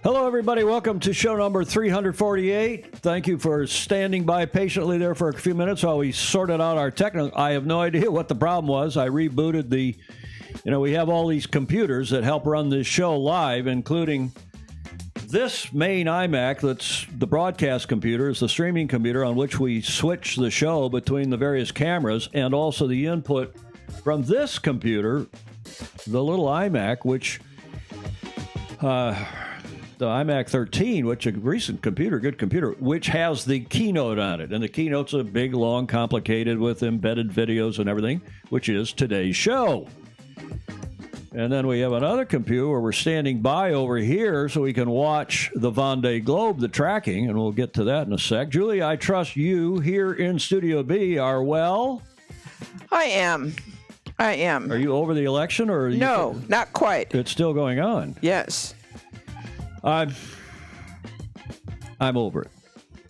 Hello, everybody. Welcome to show number 348. Thank you for standing by patiently there for a few minutes while we sorted out our technical. I have no idea what the problem was. I rebooted we have all these computers that help run this show live, including this main iMac that's the broadcast computer, is the streaming computer on which we switch the show between the various cameras, and also the input from this computer, the little iMac, which... the iMac 13, which is a recent computer, good computer, which has the keynote on it. And the keynote's a big, long, complicated with embedded videos and everything, which is today's show. And then we have another computer where we're standing by over here so we can watch the Vendée Globe, the tracking, and we'll get to that in a sec. Julie, I trust you here in Studio B are well? I am. Are you over the election? Or No, not quite. It's still going on? Yes. I'm over it.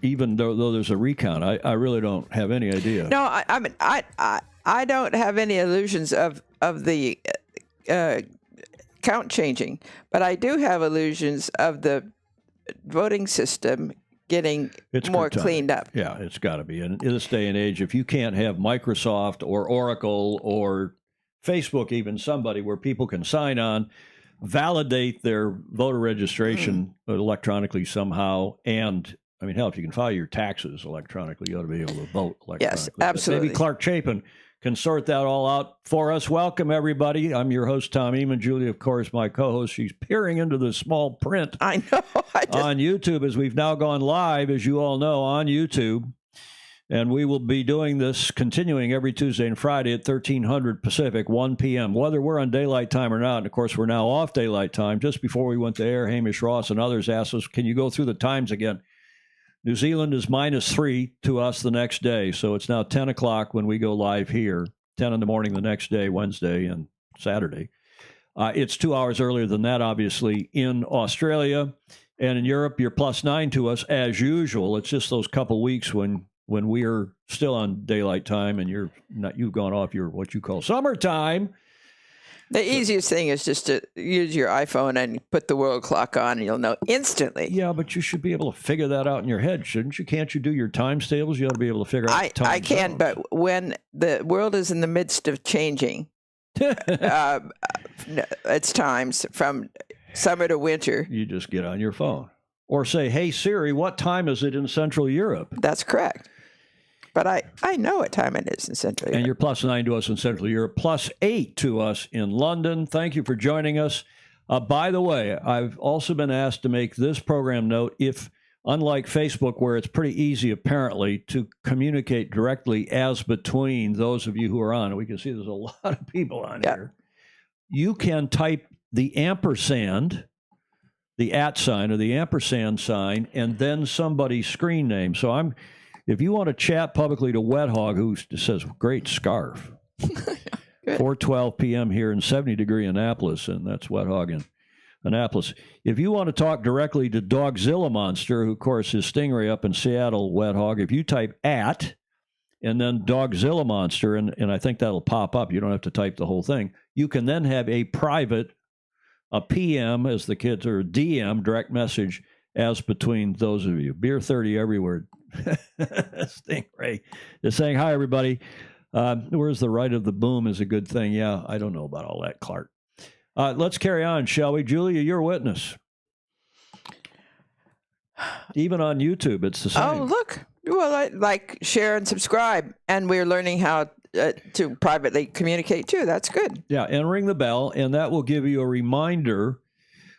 Even though there's a recount, I really don't have any idea. No, I don't have any illusions of the count changing, but I do have illusions of the voting system getting more cleaned up. Yeah, it's got to be. And in this day and age, if you can't have Microsoft or Oracle or Facebook, even somebody where people can sign on, validate their voter registration electronically somehow, and I mean, hell, if you can file your taxes electronically, you ought to be able to vote electronically. Yes, absolutely. But maybe Clark Chapin can sort that all out for us. Welcome, everybody. I'm your host, Tom Ehman. Julie, of course, my co-host. She's peering into the small print I know. On YouTube, as we've now gone live, as you all know, on YouTube. And we will be doing this, continuing every Tuesday and Friday at 1300 Pacific, 1 p.m., whether we're on daylight time or not. And, of course, we're now off daylight time. Just before we went to air, Hamish Ross and others asked us, can you go through the times again? New Zealand is -3 to us the next day. So it's now 10 o'clock when we go live here, 10 in the morning the next day, Wednesday and Saturday. It's 2 hours earlier than that, obviously, in Australia. And in Europe, you're +9 to us as usual. It's just those couple weeks when we're still on daylight time and you've gone off your what you call summertime. The easiest thing is just to use your iPhone and put the world clock on, and you'll know instantly. Yeah, but you should be able to figure that out in your head, shouldn't you? Can't you do your times tables? You ought to be able to figure out time I can, zones. but when the world is in the midst of changing, it's times from summer to winter. You just get on your phone. Or say, hey, Siri, what time is it in Central Europe? That's correct. But I know what time it is in Central Europe. And you're +9 to us in Central Europe, +8 to us in London. Thank you for joining us. By the way, I've also been asked to make this program note if, unlike Facebook, where it's pretty easy apparently to communicate directly as between those of you who are on, we can see there's a lot of people on here, you can type the ampersand, the @ sign or the ampersand sign, and then somebody's screen name. So if you want to chat publicly to Wet Hog, who says, great scarf, 4:12 p.m. here in 70-degree Annapolis, and that's Wet Hog in Annapolis. If you want to talk directly to Dogzilla Monster, who, of course, is Stingray up in Seattle, Wet Hog, if you type @ and then Dogzilla Monster, and I think that'll pop up. You don't have to type the whole thing. You can then have a private, a PM, as the kids, or DM, direct message, as between those of you. Beer 30 everywhere. Stingray is saying, hi, everybody. Where's the right of the boom is a good thing. Yeah, I don't know about all that, Clark. Let's carry on, shall we? Julia, you're a witness. Even on YouTube, it's the same. Oh, look. Well, I like, share, and subscribe. And we're learning how to privately communicate, too. That's good. Yeah, and ring the bell, and that will give you a reminder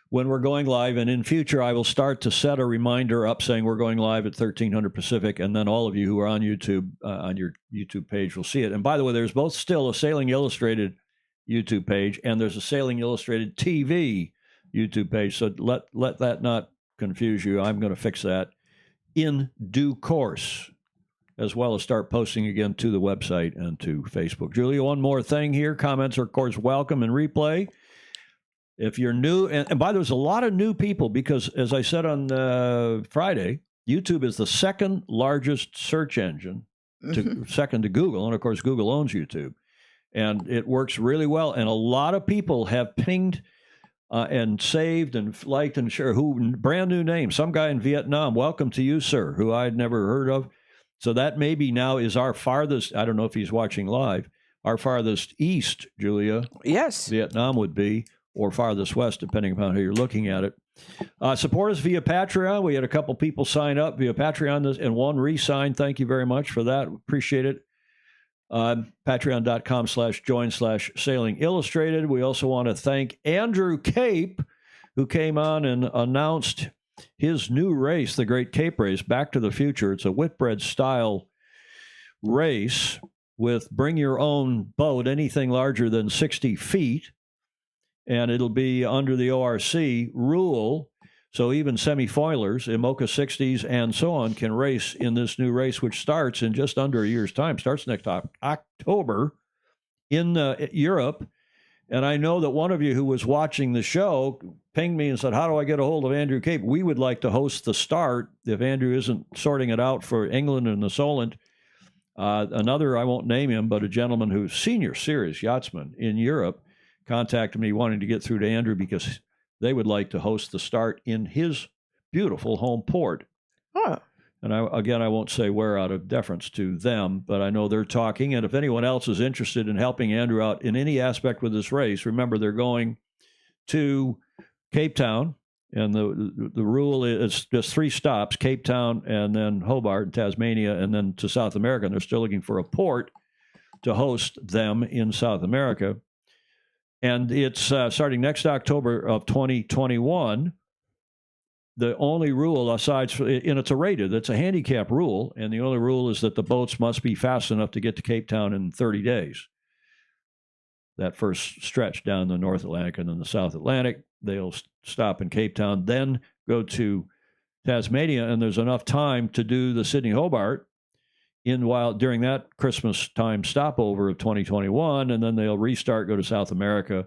when we're going live. And in future, I will start to set a reminder up saying we're going live at 1300 Pacific, and then all of you who are on YouTube, on your YouTube page, will see it. And by the way, there's both still a Sailing Illustrated YouTube page, and there's a Sailing Illustrated TV YouTube page. So let that not confuse you. I'm going to fix that in due course, as well as start posting again to the website and to Facebook. Julia, one more thing here. Comments are, of course, welcome and replay. If you're new, and by the way, there's a lot of new people because, as I said on Friday, YouTube is the second largest search engine, second to Google. And, of course, Google owns YouTube. And it works really well. And a lot of people have pinged and saved and liked and shared. Who brand new name? Some guy in Vietnam. Welcome to you, sir. Who I'd never heard of. So that maybe now is our farthest. I don't know if he's watching live. Our farthest east, Julia. Yes. Vietnam would be, or farthest west, depending upon how you're looking at it. Support us via Patreon. We had a couple people sign up via Patreon and one re-sign. Thank you very much for that. Appreciate it. Patreon.com/join/Sailing Illustrated. We also want to thank Andrew Cape, who came on and announced his new race, the Great Cape Race, Back to the Future. It's a Whitbread style race with bring your own boat, anything larger than 60 feet. And it'll be under the ORC rule. So even semi-foilers, IMOCA 60s, and so on can race in this new race, which starts in just under a year's time. Starts next October in Europe. And I know that one of you who was watching the show pinged me and said, how do I get a hold of Andrew Cape? We would like to host the start if Andrew isn't sorting it out for England and the Solent. Another, I won't name him, but a gentleman who's senior serious yachtsman in Europe contacted me wanting to get through to Andrew because they would like to host the start in his beautiful home port. Oh. And I won't say where out of deference to them, but I know they're talking. And if anyone else is interested in helping Andrew out in any aspect with this race, remember they're going to Cape Town. And the rule is just 3 stops, Cape Town and then Hobart and Tasmania and then to South America. And they're still looking for a port to host them in South America. And it's starting next October of 2021. The only rule and it's a rated, it's a handicap rule. And the only rule is that the boats must be fast enough to get to Cape Town in 30 days. That first stretch down the North Atlantic and then the South Atlantic. They'll stop in Cape Town, then go to Tasmania, and there's enough time to do the Sydney Hobart during that Christmas time stopover of 2021, and then they'll restart, go to South America,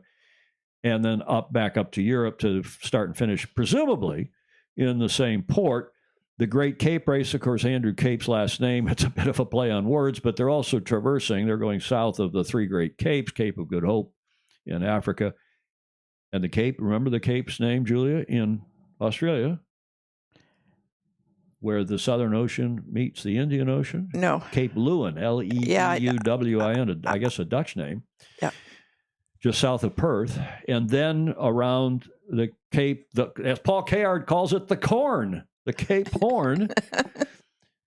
and then back up to Europe to start and finish, presumably, in the same port. The Great Cape Race, of course, Andrew Cape's last name, it's a bit of a play on words, but they're also traversing. They're going south of the 3 Great Capes, Cape of Good Hope in Africa. And the Cape, remember the Cape's name, Julia, in Australia, where the Southern Ocean meets the Indian Ocean? No. Cape Lewin, Leuwin, I guess a Dutch name. Yeah. Just south of Perth. And then around the Cape, as Paul Kayard calls it, the Cape Horn,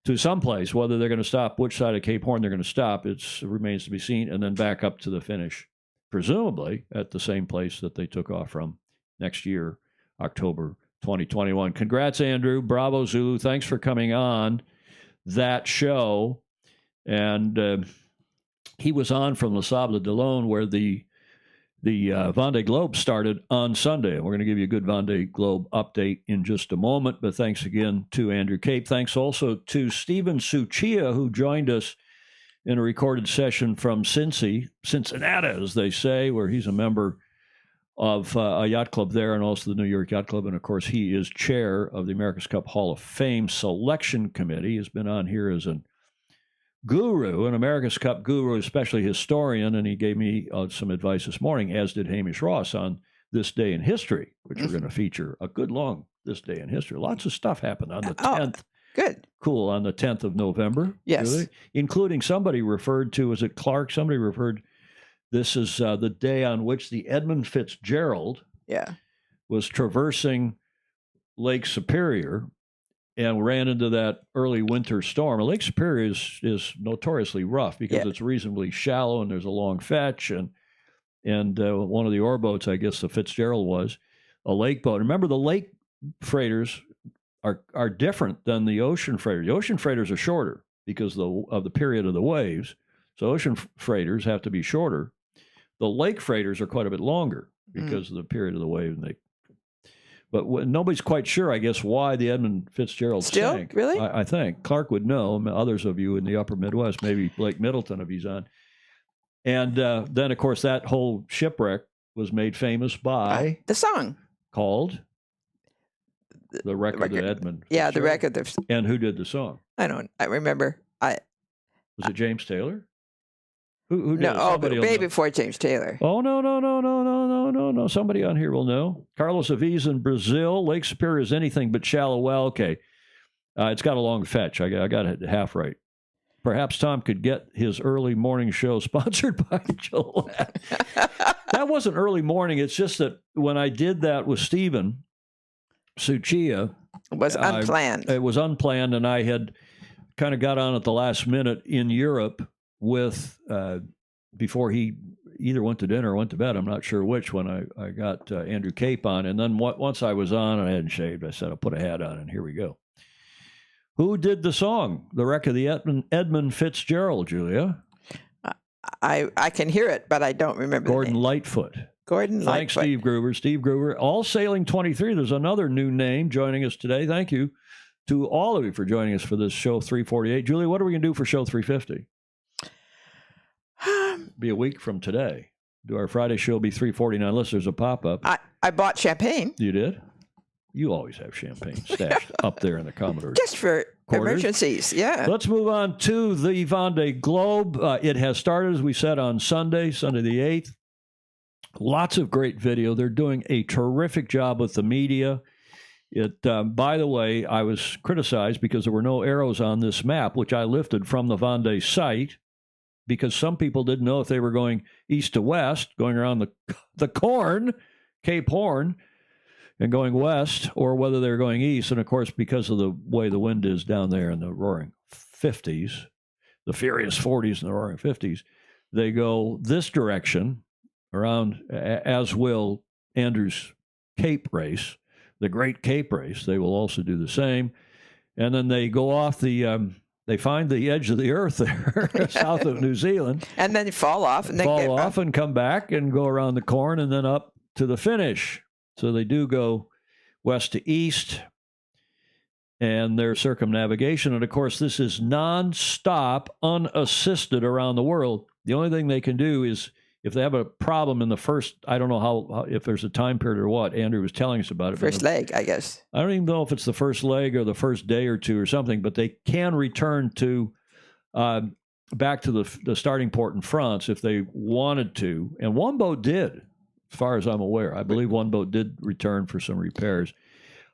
to someplace. Whether they're going to stop, which side of Cape Horn they're going to stop, it remains to be seen, and then back up to the finish, presumably at the same place that they took off from next year, October 2021. Congrats, Andrew. Bravo, Zulu. Thanks for coming on that show. And he was on from La Sable d'Olonne, where the Vendée Globe started on Sunday. And we're going to give you a good Vendée Globe update in just a moment. But thanks again to Andrew Cape. Thanks also to Stephen Suchia, who joined us in a recorded session from Cincinnati, as they say, where he's a member of a yacht club there and also the New York Yacht Club. And, of course, he is chair of the America's Cup Hall of Fame Selection Committee. He's been on here as an guru, an America's Cup guru, especially historian, and he gave me some advice this morning, as did Hamish Ross, on this day in history, which we're going to feature a good long this day in history. Lots of stuff happened on the 10th. Good. Cool. On the 10th of November. Yes. Really? Including somebody referred to, was it Clark? Somebody referred, this is the day on which the Edmund Fitzgerald was traversing Lake Superior and ran into that early winter storm. Lake Superior is notoriously rough because it's reasonably shallow and there's a long fetch. And one of the ore boats, I guess the Fitzgerald was, a lake boat. Remember, the lake freighters are different than the ocean freighters. The ocean freighters are shorter because of the period of the waves. So ocean freighters have to be shorter. The lake freighters are quite a bit longer because of the period of the wave. But nobody's quite sure, I guess, why the Edmund Fitzgerald sank. Really? I think. Clark would know. Others of you in the upper Midwest, maybe Blake Middleton if he's on. And then, of course, that whole shipwreck was made famous by the song called The Wreck of the Edmund. Yeah, The Wreck of the... And who did the song? I remember. Was it James Taylor? Who did? No, Somebody will way know. before James Taylor. Oh, no. Somebody on here will know. Carlos Aviz in Brazil. Lake Superior is anything but shallow well. Okay. It's got a long fetch. I got it half right. Perhaps Tom could get his early morning show sponsored by Gillette. That wasn't early morning. It's just that when I did that with Stephen Suchia, It was unplanned. It was unplanned, and I had kind of got on at the last minute in Europe with before he either went to dinner or went to bed. I'm not sure which, when I got Andrew Cape on. And then once I was on and I hadn't shaved, I said, I'll put a hat on, and here we go. Who did the song? The Wreck of the Edmund Fitzgerald, Julia? I can hear it, but I don't remember Gordon the name. Lightfoot. Gordon Lightfoot. Thanks, Steve Gruber. Steve Gruber. All Sailing 23. There's another new name joining us today. Thank you to all of you for joining us for this show 348. Julia, what are we going to do for show 350? Be a week from today. Do our Friday show be 349 unless there's a pop-up? I bought champagne. You did? You always have champagne stashed up there in the Commodore. Just for quarters. Emergencies, yeah. Let's move on to the Vendée Globe. It has started, as we said, on Sunday the 8th. Lots of great video. They're doing a terrific job with the media. By the way, I was criticized because there were no arrows on this map, which I lifted from the Vendée site, because some people didn't know if they were going east to west, going around the Horn, Cape Horn, and going west, or whether they're going east. And, of course, because of the way the wind is down there in the roaring 50s, the furious 40s and the roaring 50s, they go this direction around, as will Andrew's Cape race, the Great Cape Race. They will also do the same. And then they go off they find the edge of the earth there, south of New Zealand. And then fall off. And then fall off and come back and go around the Horn and then up to the finish. So they do go west to east, and their circumnavigation. And, of course, this is nonstop, unassisted around the world. The only thing they can do is, if they have a problem in the first, I don't know how if there's a time period or what. Andrew was telling us about it. First leg, I guess. I don't even know if it's the first leg or the first day or two or something, but they can return to back to the starting port in France if they wanted to. And one boat did. As far as I'm aware, I believe one boat did return for some repairs.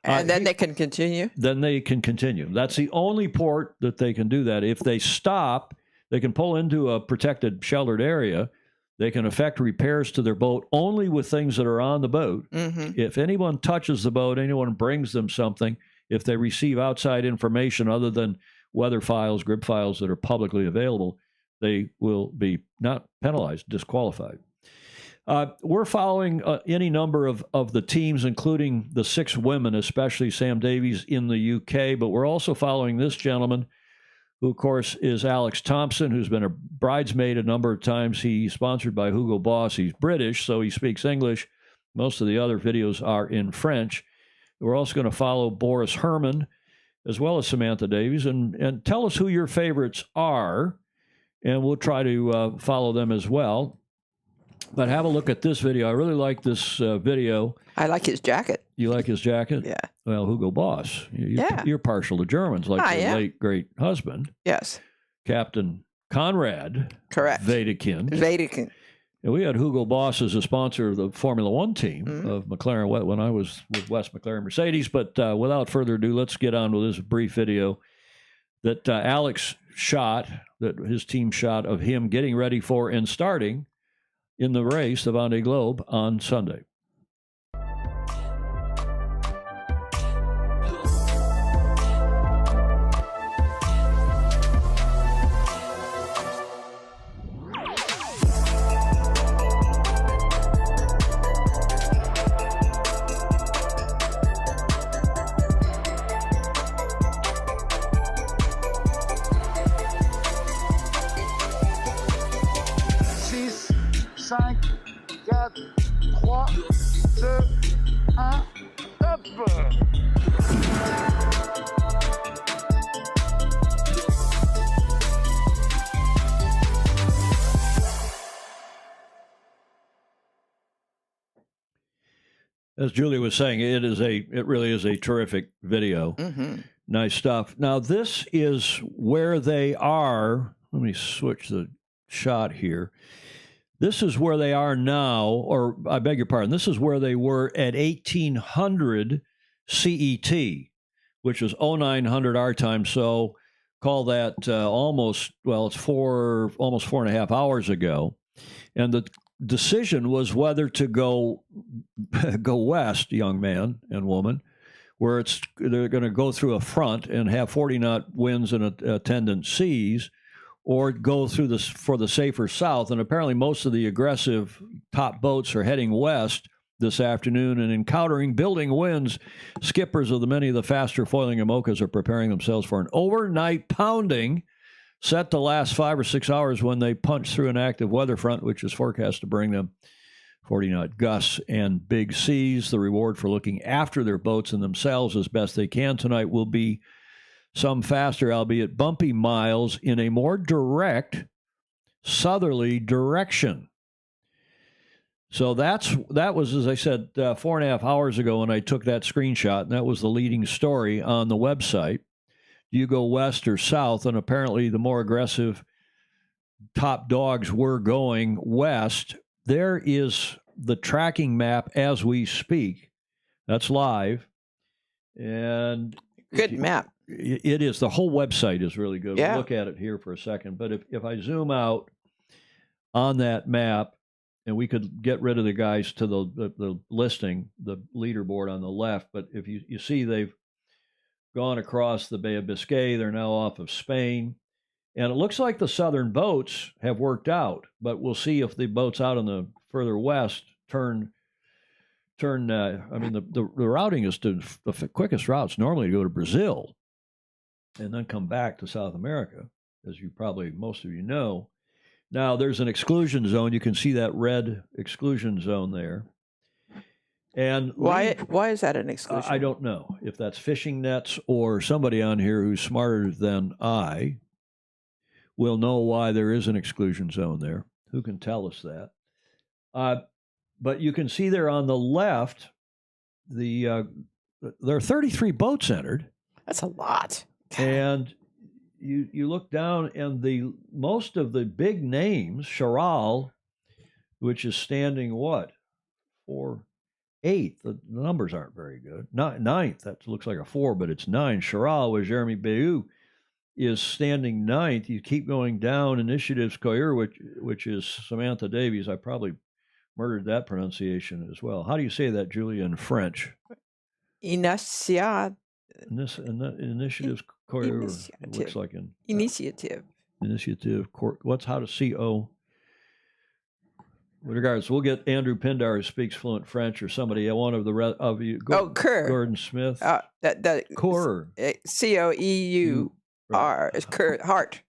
And then they can continue? Then they can continue. That's the only port that they can do that. If they stop, they can pull into a protected, sheltered area. They can effect repairs to their boat only with things that are on the boat. Mm-hmm. If anyone touches the boat, anyone brings them something, if they receive outside information other than weather files, grip files that are publicly available, they will be not penalized, disqualified. We're following any number of the teams, including the 6 women, especially Sam Davies in the UK, but we're also following this gentleman, who, of course, is Alex Thompson, who's been a bridesmaid a number of times. He's sponsored by Hugo Boss. He's British, so he speaks English. Most of the other videos are in French. We're also going to follow Boris Herman, as well as Samantha Davies, and tell us who your favorites are, and we'll try to follow them as well. But have a look at this video. I really like this video. I like his jacket. You like his jacket? Yeah. Well, Hugo Boss. You're partial to Germans, like your late great husband. Yes. Captain Conrad. Correct. Wedekind. And we had Hugo Boss as a sponsor of the Formula One team of McLaren when I was with West McLaren Mercedes. But without further ado, let's get on with this brief video that Alex shot, that his team shot of him getting ready for and starting in the race, the Vendée Globe, on Sunday. As Julia was saying, it really is a terrific video. Mm-hmm. Nice stuff. Now, this is where they are. Let me switch the shot here. This is where they are now, or I beg your pardon, this is where they were at 1800 CET, which was 0900 our time. So call that almost 4.5 hours ago. And the decision was whether to go west, young man and woman, where they're going to go through a front and have 40-knot winds and attendant seas, or go through for the safer south. And apparently most of the aggressive top boats are heading west this afternoon and encountering building winds. Skippers of many of the faster foiling IMOCAs are preparing themselves for an overnight pounding set to last 5 or 6 hours when they punch through an active weather front, which is forecast to bring them 40-knot gusts and big seas. The reward for looking after their boats and themselves as best they can tonight will be some faster, albeit bumpy miles in a more direct southerly direction. So that was, as I said, 4.5 hours ago when I took that screenshot, and that was the leading story on the website. Do you go west or south? And apparently the more aggressive top dogs were going west. There is the tracking map as we speak. That's live. And good map. It is. The whole website is really good. Yeah. We'll look at it here for a second. But if I zoom out on that map, and we could get rid of the guys to the listing, the leaderboard on the left. But if you see they've gone across the Bay of Biscay. They're now off of Spain. And it looks like the southern boats have worked out. But we'll see if the boats out in the further west turn. The routing is to the quickest routes normally to go to Brazil and then come back to South America, as you probably most of you know. Now there's an exclusion zone. You can see that red exclusion zone there. And why is that an exclusion? I don't know if that's fishing nets or somebody on here who's smarter than I will know why there is an exclusion zone there. Who can tell us that? But you can see there on the left, there are 33 boats entered. That's a lot. And you look down, and most of the big names, Charal, which is standing what? 8th. The numbers aren't very good. 9th, that looks like a 4, but it's 9. Charal, where Jeremy Bayou is standing 9th. You keep going down, Initiatives Coeur, which is Samantha Davies. I probably murdered that pronunciation as well. How do you say that, Julia, in French? Initiative. Coeur looks like an initiative. Initiative. How to C-O? With regards, we'll get Andrew Pindar, who speaks fluent French, or somebody, one of you. Coeur. Gordon Smith. Coeur. C-O-E-U-R. It's Coeur. Heart.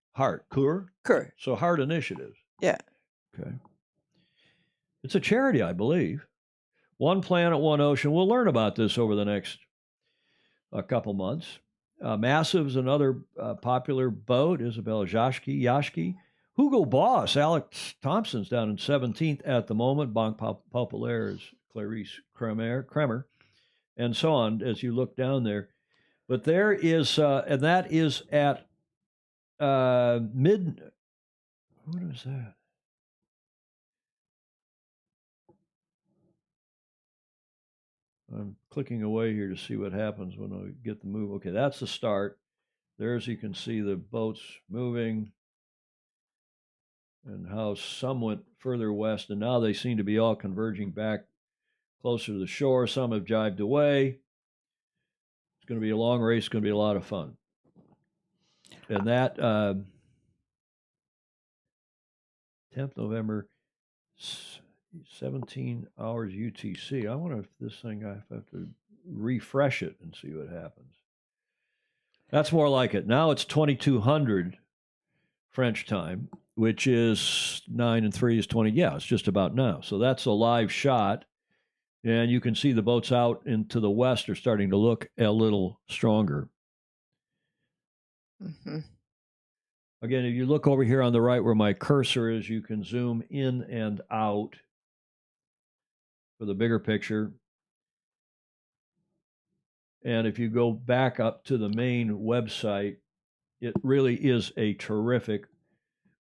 Coeur? Coeur. So Heart Initiatives. Yeah. Okay. It's a charity, I believe. One Planet, One Ocean. We'll learn about this over the next couple months. Massive's another popular boat. Isabella Yashki. Hugo Boss, Alex Thompson's down in 17th at the moment. Banque Populaire is Clarice Kremer, and so on as you look down there. But there is, and that is at mid. What is that? I'm clicking away here to see what happens when I get the move. Okay, that's the start. There, as you can see, the boats moving and how some went further west, and now they seem to be all converging back closer to the shore. Some have jived away. It's going to be a long race. It's going to be a lot of fun. And that 10th November, 17 hours UTC. I wonder if this thing, I have to refresh it and see what happens. That's more like it. Now it's 2200 French time, which is 9 and 3 is 20. Yeah, it's just about now. So that's a live shot. And you can see the boats out into the west are starting to look a little stronger. Mm-hmm. Again, if you look over here on the right where my cursor is, you can zoom in and out for the bigger picture. And if you go back up to the main website, it really is a terrific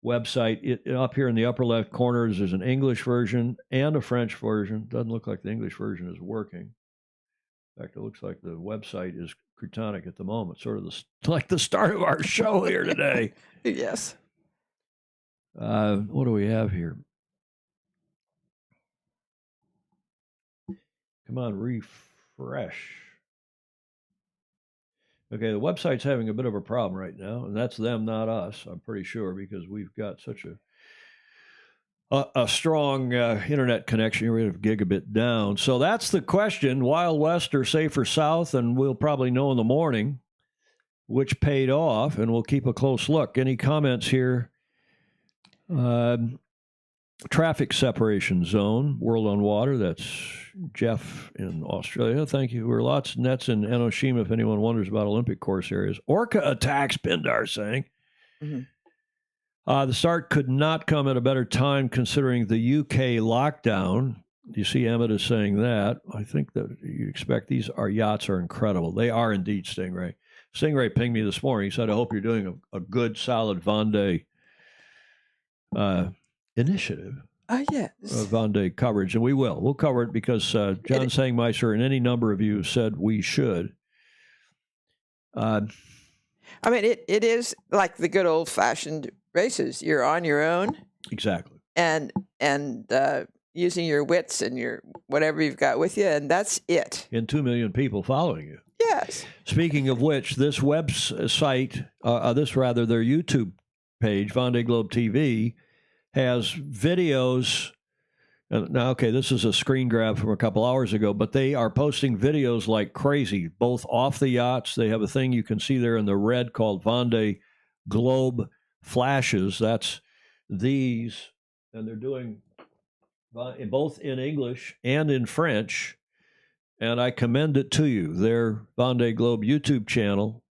website. Up here in the upper left corners, there's an English version and a French version. Doesn't look like the English version is working. In fact, it looks like the website is crutonic at the moment, sort of like the start of our show here today. Yes. What do we have here? Come on, refresh. Okay, the website's having a bit of a problem right now, and that's them, not us, I'm pretty sure, because we've got such a strong internet connection. We're at gigabit down. So that's the question, Wild West or safer South, and we'll probably know in the morning which paid off, and we'll keep a close look. Any comments here? Traffic separation zone, World on Water. That's Jeff in Australia. Thank you. There are lots of nets in Enoshima if anyone wonders about Olympic course areas. Orca attacks, Pindar saying. The start could not come at a better time considering the UK lockdown. You see Emmett is saying that. I think that you expect our yachts are incredible. They are indeed, Stingray. Stingray pinged me this morning. He said, I hope you're doing a good, solid Vendée initiative. Yes. Vendée coverage, and we will. We'll cover it because John Sangmeister and any number of you said we should. I mean, it is like the good old-fashioned races. You're on your own. Exactly. And using your wits and your whatever you've got with you, and that's it. And 2 million people following you. Yes. Speaking of which, this website, their YouTube page, Vendée Globe TV, has videos. Now, okay, this is a screen grab from a couple hours ago, but they are posting videos like crazy, both off the yachts. They have a thing you can see there in the red called Vendée Globe Flashes. That's these, and they're doing both in English and in French, and I commend it to you. Their Vendée Globe YouTube channel.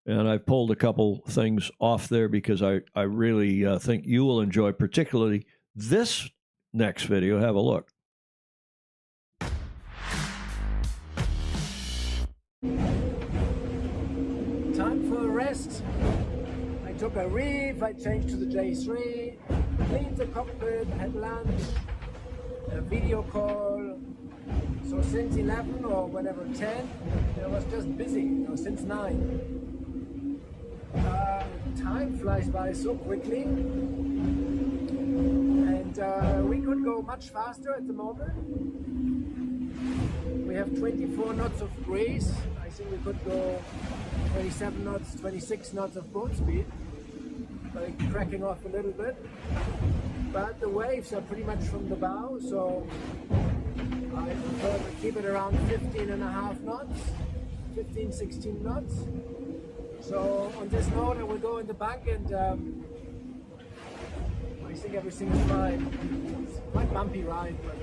And I've pulled a couple things off there because I really think you will enjoy particularly this next video. Have a look. Time for a rest. I took a reef, I changed to the J3, cleaned the cockpit, had lunch, a video call. So since 11 or whatever, 10, I was just busy, since 9. Time flies by so quickly, and we could go much faster at the moment. We have 24 knots of breeze. I think we could go 27 knots, 26 knots of boat speed, like cracking off a little bit. But the waves are pretty much from the bow, so I prefer to keep it around 15.5 knots, 15, 16 knots. So on this note, I will go in the bank, and I think everything is fine. It's quite a bumpy ride, but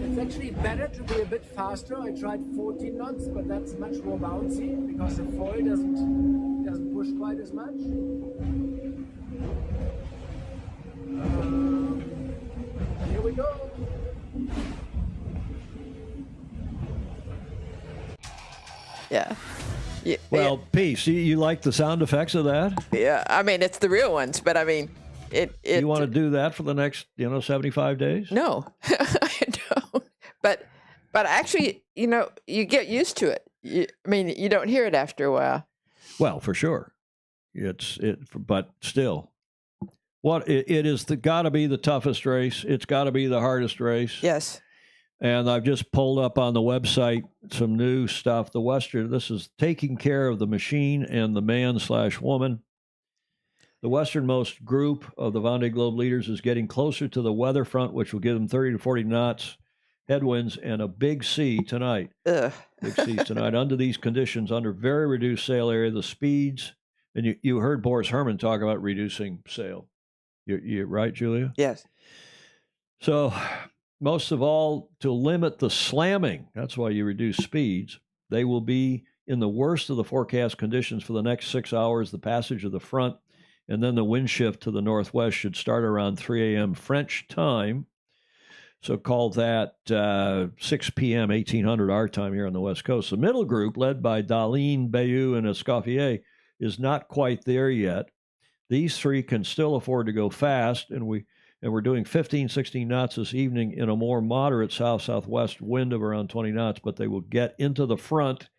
it's actually better to be a bit faster. I tried 14 knots, but that's much more bouncy because the foil doesn't push quite as much. Here we go. Yeah. Well, Peace, you like the sound effects of that? Yeah, I mean, it's the real ones, but I mean, it You want to do that for the next, 75 days? No, I don't. But actually, you get used to it. I mean, you don't hear it after a while. Well, for sure. But still. It is got to be the toughest race. It's got to be the hardest race. Yes. And I've just pulled up on the website some new stuff. This is taking care of the machine and the man/woman. The westernmost group of the Vendée Globe leaders is getting closer to the weather front, which will give them 30 to 40 knots headwinds and a big sea tonight. Ugh. Big seas tonight. Under these conditions, under very reduced sail area, the speeds, and you heard Boris Herman talk about reducing sail. You're right, Julia? Yes. So most of all, to limit the slamming, that's why you reduce speeds. They will be in the worst of the forecast conditions for the next 6 hours. The passage of the front and then the wind shift to the northwest should start around 3 a.m. French time. So call that 6 p.m. 1800 our time here on the West Coast. The middle group, led by Darlene, Bayou, and Escoffier, is not quite there yet. These three can still afford to go fast, and we're doing 15, 16 knots this evening in a more moderate south-southwest wind of around 20 knots, but they will get into the front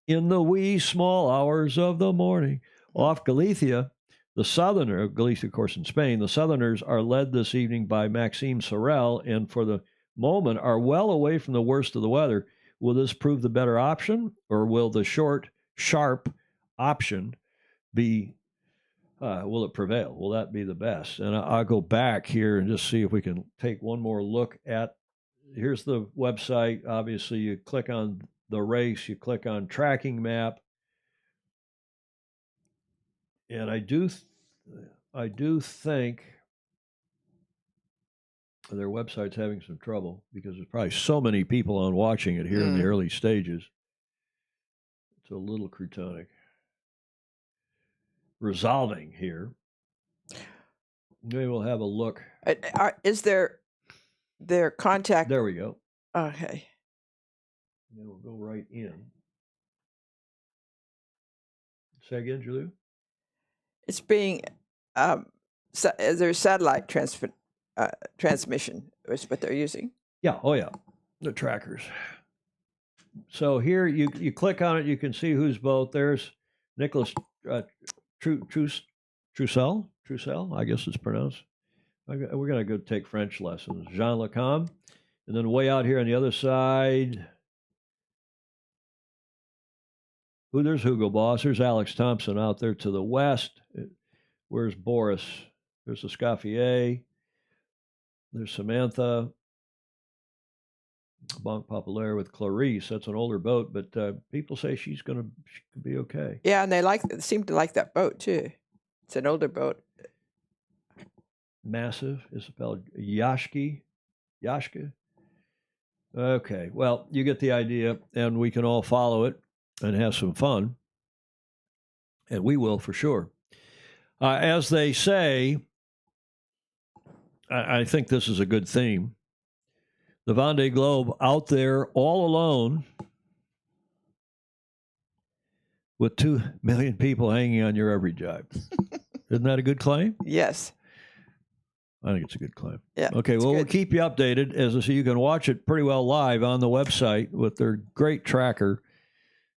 in the wee small hours of the morning. Off Galicia, Galicia, of course, in Spain, the Southerners are led this evening by Maxime Sorel, and for the moment are well away from the worst of the weather. Will this prove the better option, or will the short, sharp option be, will it prevail? Will that be the best? And I'll go back here and just see if we can take one more look at, here's the website. Obviously, you click on the race, you click on tracking map. And I do think their website's having some trouble because there's probably so many people on watching it here in the early stages. It's a little croutoning. Resolving here. Maybe we'll have a look. Is their contact? There we go. Okay. And we'll go right in. Say again, Julia? It's being there's satellite transmission is what they're using. Yeah. Oh, yeah. The trackers. So here you click on it. You can see whose boat. There's Nicholas Troussel, I guess it's pronounced. We're going to go take French lessons. Jean Lecomte. And then way out here on the other side, there's Hugo Boss. There's Alex Thompson out there to the west. Where's Boris? There's Escoffier. There's Samantha. Banque Populaire with Clarice. That's an older boat, but people say she can be okay. Yeah, and they seem to like that boat too. It's an older boat. Massive is spelled Yashka. Okay, well, you get the idea, and we can all follow it and have some fun, and we will for sure. As they say, I think this is a good theme. The Vendée Globe out there all alone with 2 million people hanging on your every jibe. Isn't that a good claim? Yes. I think it's a good claim. Yeah. Okay, well, we'll keep you updated. As I say, you can watch it pretty well live on the website with their great tracker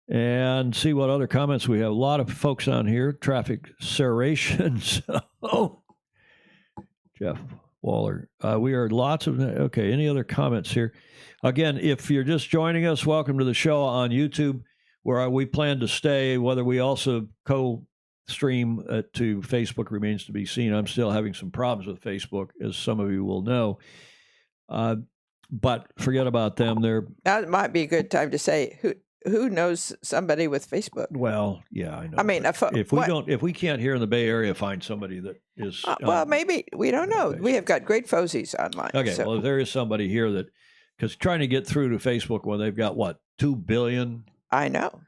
and see what other comments we have. A lot of folks on here, traffic serrations. Oh, Jeff Waller. We are lots of, okay, any other comments here? Again, if you're just joining us, welcome to the show on YouTube, where we plan to stay. Whether we also co-stream to Facebook remains to be seen. I'm still having some problems with Facebook, as some of you will know. But forget about them. That might be a good time to say who knows somebody with Facebook. Well, yeah, I know. I mean, if we can't here in the Bay Area find somebody that is well, maybe we don't know. Facebook. We have got great FOSIs online. Okay, well, if there is somebody here that, because trying to get through to Facebook when they've got 2 billion. I know.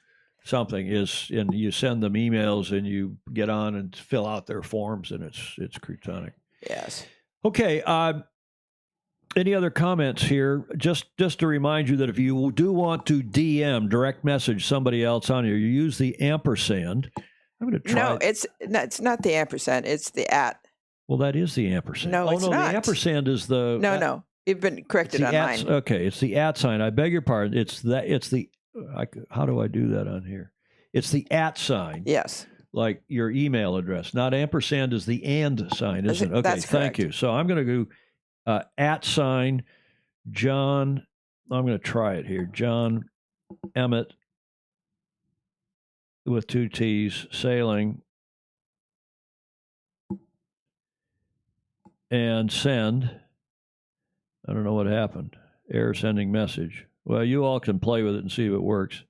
Something is, and you send them emails and you get on and fill out their forms, and it's croutoning. Yes. Okay. Any other comments here? Just to remind you that if you do want to DM, direct message somebody else on here, you use the ampersand. I'm going to try. No, it's not the ampersand. It's the @ Well, that is the ampersand. No, it's not. The ampersand is the. No. You've been corrected on mine. Okay, it's the @ sign. I beg your pardon. It's the. How do I do that on here? It's the @ sign. Yes. Like your email address. Not ampersand is the and sign, isn't it? Okay, that's correct. Thank you. So I'm going to go @ sign John. I'm going to try it here. John Emmett with 2 T's, sailing, and send. I don't know what happened. Error sending message. Well, you all can play with it and see if it works.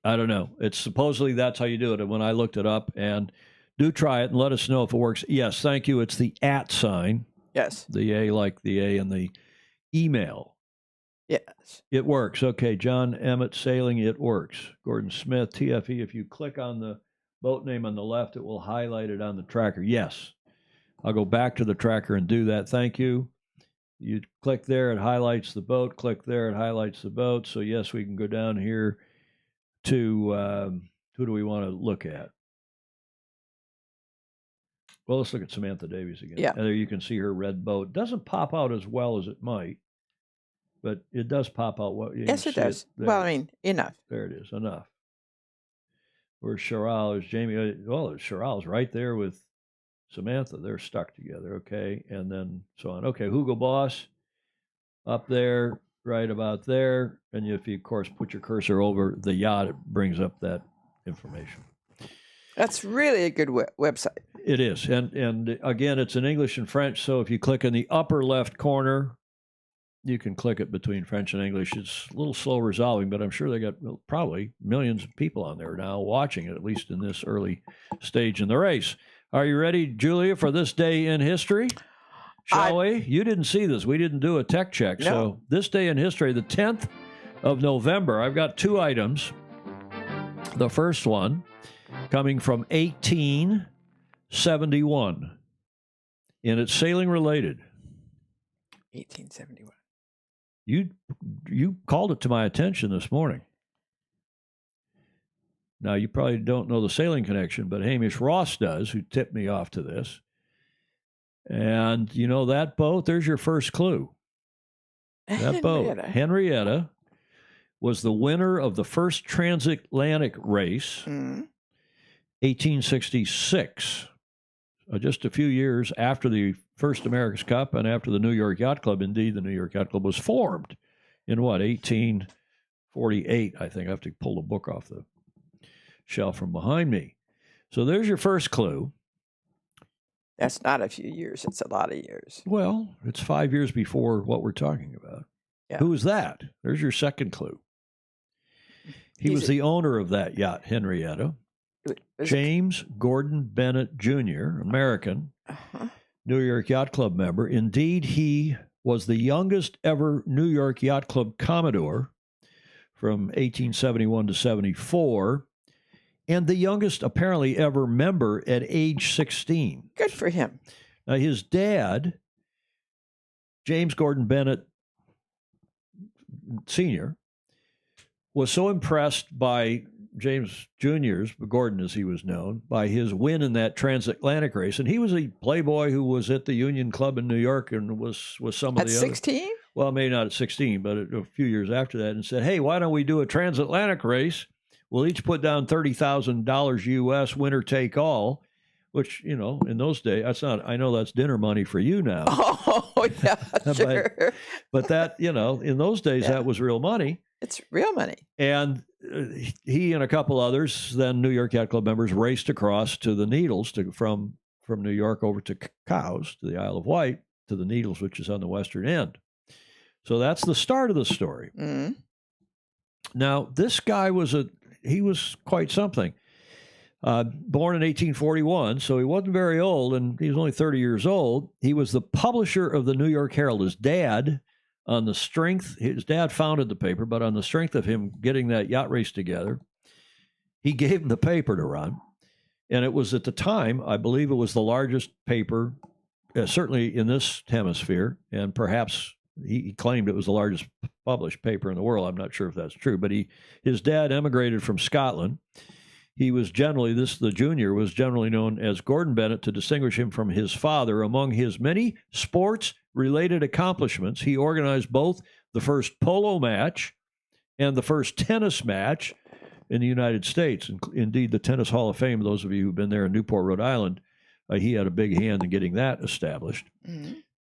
I don't know. It's supposedly that's how you do it. And when I looked it up, and do try it and let us know if it works. Yes, thank you. It's the @ sign. Yes. The A, like the A in the email. Yes. It works. Okay, John Emmett sailing, it works. Gordon Smith, TFE. If you click on the boat name on the left, it will highlight it on the tracker. Yes. I'll go back to the tracker and do that. Thank you. You click there, it highlights the boat. Click there, it highlights the boat. So yes, we can go down here to Who do we want to look at? Well, let's look at Samantha Davies again. Yeah. And there you can see her red boat. Doesn't pop out as well as it might, but it does pop out. Yes, it does. Well, I mean, enough. There it is, enough. Where's Charal? Is Jamie? Well, Charal's right there with Samantha. They're stuck together, okay? And then so on. Okay, Hugo Boss up there, right about there. And if you, of course, put your cursor over the yacht, it brings up that information. That's really a good website. It is. And again, it's in English and French. So if you click in the upper left corner, you can click it between French and English. It's a little slow resolving, but I'm sure they got probably millions of people on there now watching it, at least in this early stage in the race. Are you ready, Julia, for this day in history? Shall we? You didn't see this. We didn't do a tech check. No. So this day in history, the 10th of November, I've got two items. The first one coming from 1871, and it's sailing related. 1871. You called it to my attention this morning. Now, you probably don't know the sailing connection, but Hamish Ross does, who tipped me off to this. And you know that boat? There's your first clue. That boat, Henrietta, was the winner of the first transatlantic race, 1866, just a few years after the first America's Cup and after the New York Yacht Club. Indeed, the New York Yacht Club was formed in 1848, I think. I have to pull the book off the shelf from behind me. So there's your first clue. That's not a few years. It's a lot of years. Well, it's 5 years before what we're talking about. Yeah. Who was that? There's your second clue. He was the owner of that yacht, Henrietta. James Gordon Bennett Jr., American, New York Yacht Club member. Indeed, he was the youngest ever New York Yacht Club Commodore from 1871 to 74, and the youngest apparently ever member at age 16. Good for him. Now, his dad, James Gordon Bennett Sr., was so impressed by James Jr.'s, Gordon as he was known, by his win in that transatlantic race. And he was a playboy who was at the Union Club in New York and was some of At the 16? Well, maybe not at 16, but a few years after that, and said, hey, why don't we do a transatlantic race? We'll each put down $30,000 U.S., winner take all, which, you know, in those days, that's not, I know that's dinner money for you now. Oh, yeah, sure. but that, you know, in those days, that was real money. It's real money. And he and a couple others, then New York Yacht Club members, raced across to the Needles from New York over to Cowes, to the Isle of Wight, to the Needles, which is on the western end. So that's the start of the story. Mm-hmm. Now, this guy was quite something. Born in 1841, so he wasn't very old, and he was only 30 years old. He was the publisher of the New York Herald. His dad founded the paper, but on the strength of him getting that yacht race together, he gave him the paper to run. And it was at the time, I believe it was the largest paper, certainly in this hemisphere, and perhaps he claimed it was the largest published paper in the world. I'm not sure if that's true, but his dad emigrated from Scotland. He was the junior was generally known as Gordon Bennett to distinguish him from his father. Among his many sports-related accomplishments, he organized both the first polo match and the first tennis match in the United States. Indeed, the Tennis Hall of Fame, those of you who've been there in Newport, Rhode Island, he had a big hand in getting that established,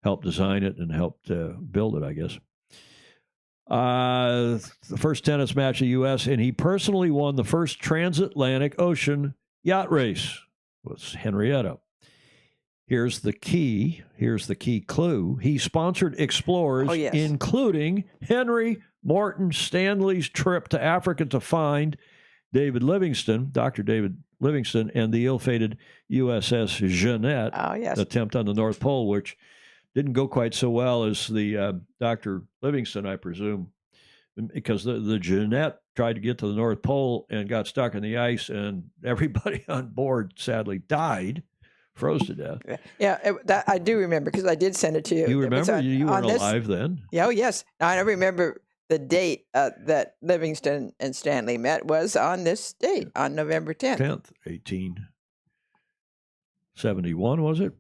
helped design it and helped build it, I guess. The first tennis match in the U.S., and he personally won the first transatlantic ocean yacht race. It was Henrietta. Here's the key clue. He sponsored explorers, including Henry Morton Stanley's trip to Africa to find Dr. David Livingstone, and the ill-fated USS Jeannette attempt on the North Pole, which didn't go quite so well as the Dr. Livingstone, I presume, because the Jeannette tried to get to the North Pole and got stuck in the ice, and everybody on board sadly died, froze to death. Yeah, that I do remember because I did send it to you. You remember? You weren't alive then. Yeah, oh, yes. I remember the date that Livingston and Stanley met was on this date, on November 10th. 1871, was it?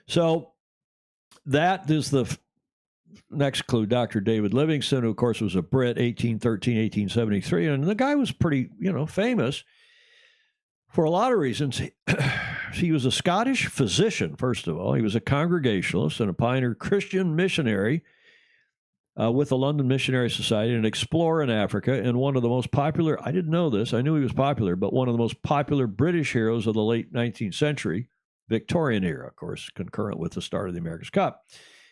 So that is the next clue. Dr. David Livingstone, who, of course, was a Brit, 1813, 1873. And the guy was pretty, famous for a lot of reasons. He was a Scottish physician, first of all. He was a Congregationalist and a pioneer Christian missionary with the London Missionary Society, an explorer in Africa, and one of the most popular, I didn't know this, I knew he was popular, but one of the most popular British heroes of the late 19th century, Victorian era, of course, concurrent with the start of the America's Cup.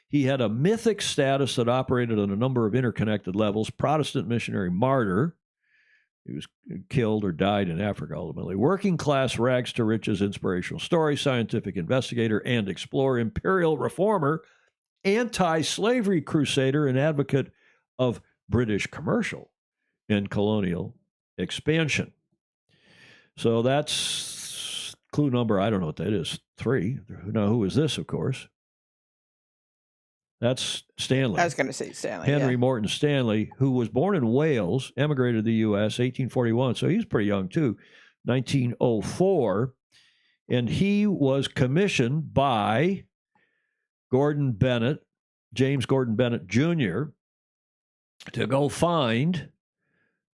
He had a mythic status that operated on a number of interconnected levels. Protestant missionary martyr. He was killed or died in Africa, ultimately. Working class rags to riches inspirational story, scientific investigator and explorer, imperial reformer, anti-slavery crusader, and advocate of British commercial and colonial expansion. So that's clue number, I don't know what that is, 3. Now, who is this, of course? That's Stanley. I was going to say Stanley. Henry Morton Stanley, who was born in Wales, emigrated to the U.S., 1841. So he's pretty young, too, 1904. And he was commissioned by James Gordon Bennett Jr., to go find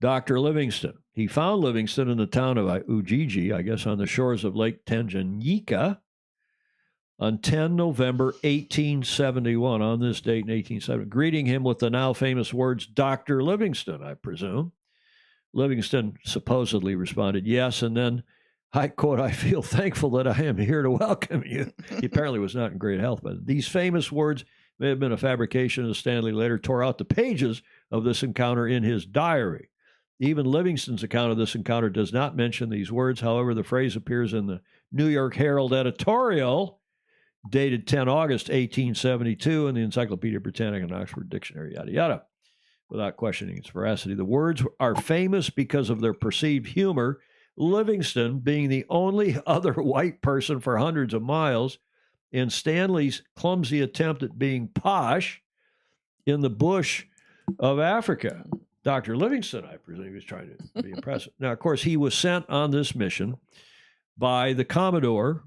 Dr. Livingstone. He found Livingstone in the town of Ujiji, I guess on the shores of Lake Tanganyika, on 10 November 1871, on this date in 1870, greeting him with the now famous words, Dr. Livingstone, I presume. Livingstone supposedly responded, yes, and then, I quote, I feel thankful that I am here to welcome you. He apparently was not in great health, but these famous words may have been a fabrication, as Stanley later tore out the pages of this encounter in his diary. Even Livingstone's account of this encounter does not mention these words. However, the phrase appears in the New York Herald editorial dated 10 August 1872 in the Encyclopedia Britannica and Oxford Dictionary, yada, yada, without questioning its veracity. The words are famous because of their perceived humor, Livingstone being the only other white person for hundreds of miles, and Stanley's clumsy attempt at being posh in the bush of Africa. Dr. Livingstone, I presume, he was trying to be impressive. Now, of course, he was sent on this mission by the Commodore,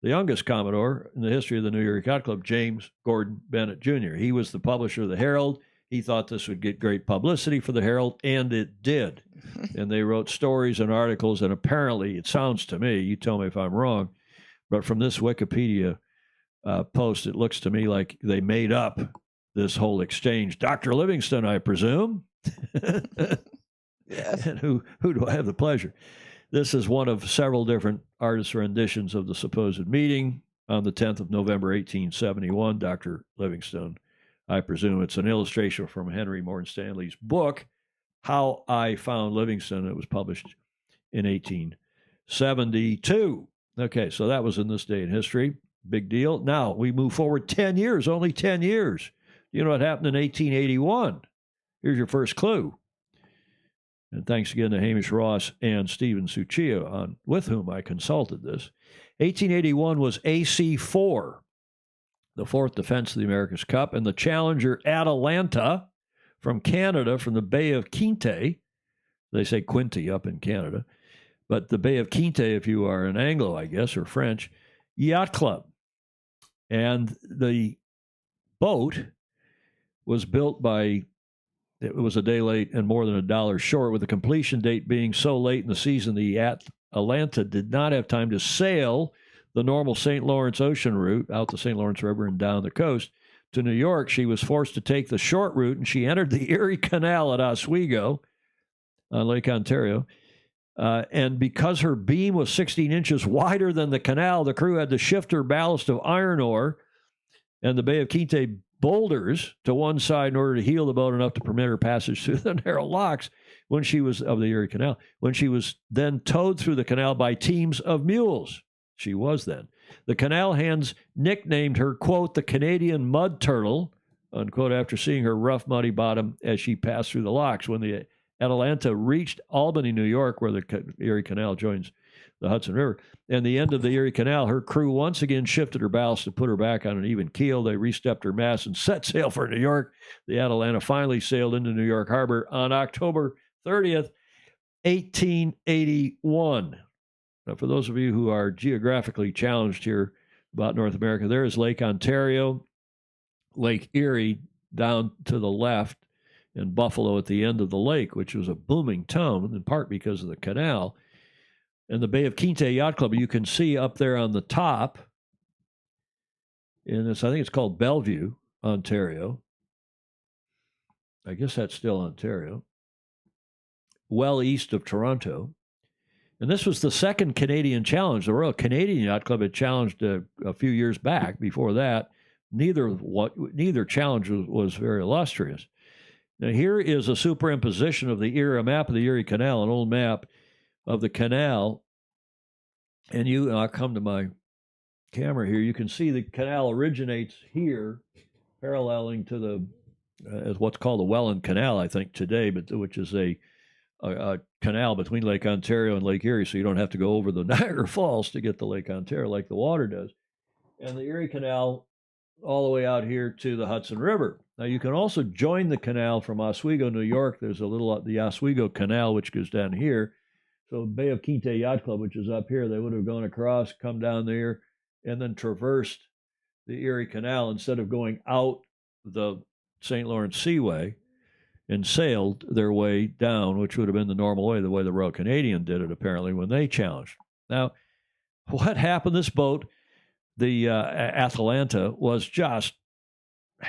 the youngest Commodore in the history of the New York Yacht Club, James Gordon Bennett Jr. He was the publisher of the Herald. He thought this would get great publicity for the Herald, and it did. And they wrote stories and articles, and apparently, it sounds to me, you tell me if I'm wrong, but from this Wikipedia post, it looks to me like they made up this whole exchange. Dr. Livingstone, I presume? Yes. And who do I have the pleasure? This is one of several different artists' renditions of the supposed meeting on the 10th of November, 1871. Dr. Livingstone, I presume it's an illustration from Henry Morton Stanley's book, How I Found Livingstone. It was published in 1872. Okay, so that was in this day in history. Big deal. Now, we move forward 10 years, only 10 years. You know what happened in 1881? Here's your first clue. And thanks again to Hamish Ross and Stephen Suchia, with whom I consulted this. 1881 was AC4, the fourth defense of the America's Cup, and the challenger Atalanta from Canada, from the Bay of Quinte. They say Quinte up in Canada, but the Bay of Quinte, if you are an Anglo, I guess, or French, Yacht Club. And the boat was built by, it was a day late and more than $1 short, with the completion date being so late in the season, the Atalanta did not have time to sail the normal St. Lawrence Ocean route out the St. Lawrence River and down the coast to New York. She was forced to take the short route, and she entered the Erie Canal at Oswego on Lake Ontario. And because her beam was 16 inches wider than the canal, the crew had to shift her ballast of iron ore and the Bay of Quinte boulders to one side in order to heel the boat enough to permit her passage through the narrow locks when she was of the Erie Canal, when she was then towed through the canal by teams of mules. She was then. The canal hands nicknamed her, quote, the Canadian mud turtle, unquote, after seeing her rough, muddy bottom as she passed through the locks. When the Atalanta reached Albany, New York, where the Erie Canal joins the Hudson River. And the end of the Erie Canal, her crew once again shifted her ballast to put her back on an even keel. They restepped her masts and set sail for New York. The Atalanta finally sailed into New York Harbor on October 30th, 1881. Now, for those of you who are geographically challenged here about North America, there is Lake Ontario, Lake Erie down to the left, and Buffalo at the end of the lake, which was a booming town, in part because of the canal. And the Bay of Quinte Yacht Club, you can see up there on the top, and I think it's called Bellevue, Ontario. I guess that's still Ontario. Well east of Toronto. And this was the second Canadian challenge. The Royal Canadian Yacht Club had challenged a few years back. Before that, neither challenge was very illustrious. Now, here is a superimposition of a map of the Erie Canal, an old map of the canal. And I'll come to my camera here. You can see the canal originates here, paralleling to as what's called the Welland Canal, I think, today, but which is a canal between Lake Ontario and Lake Erie, so you don't have to go over the Niagara Falls to get to Lake Ontario like the water does. And the Erie Canal all the way out here to the Hudson River. Now, you can also join the canal from Oswego, New York. There's the Oswego Canal, which goes down here. So Bay of Quinte Yacht Club, which is up here, they would have gone across, come down there, and then traversed the Erie Canal instead of going out the St. Lawrence Seaway and sailed their way down, which would have been the normal way, the way the Royal Canadian did it, apparently, when they challenged. Now, what happened? This boat, the Atalanta, was just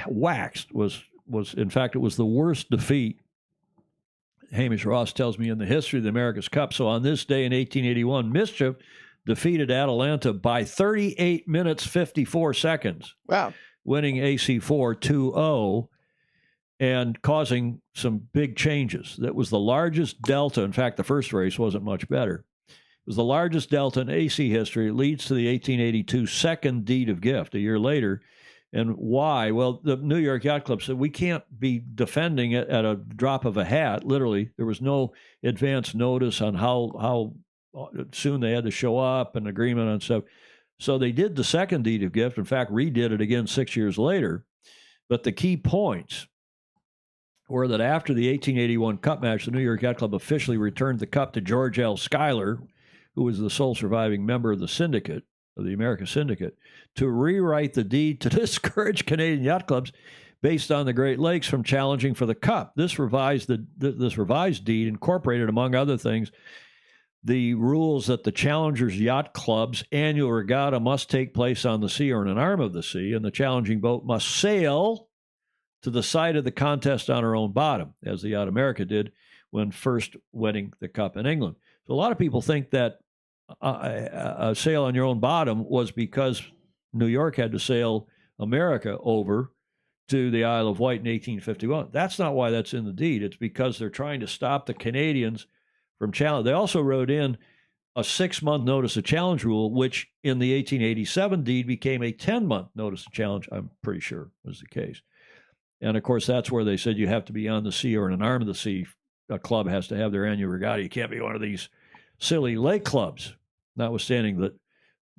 waxed. In fact, it was the worst defeat, Hamish Ross tells me, in the history of the America's Cup. So on this day in 1881, Mischief defeated Atalanta by 38 minutes, 54 seconds. Wow. Winning AC4 2-0 and causing some big changes. That was the largest delta. In fact, the first race wasn't much better. It was the largest delta in AC history. It leads to the 1882 second deed of gift a year later. And why? Well, the New York Yacht Club said, we can't be defending it at a drop of a hat. Literally, there was no advance notice on how soon they had to show up and agreement on stuff. So they did the second deed of gift. In fact, redid it again 6 years later. But the key points were that after the 1881 Cup match, the New York Yacht Club officially returned the Cup to George L. Schuyler, who was the sole surviving member of the syndicate, of the America Syndicate, to rewrite the deed to discourage Canadian yacht clubs based on the Great Lakes from challenging for the Cup. This revised deed incorporated, among other things, the rules that the Challengers Yacht Club's annual regatta must take place on the sea or in an arm of the sea, and the challenging boat must sail to the site of the contest on her own bottom, as the Yacht America did when first winning the Cup in England. So a lot of people think that a sail on your own bottom was because New York had to sail America over to the Isle of Wight in 1851. That's not why that's in the deed. It's because they're trying to stop the Canadians from challenge. They also wrote in a 6-month notice of challenge rule, which in the 1887 deed became a 10-month notice of challenge, I'm pretty sure was the case. And, of course, that's where they said you have to be on the sea or in an arm of the sea. A club has to have their annual regatta. You can't be one of these silly lake clubs, notwithstanding that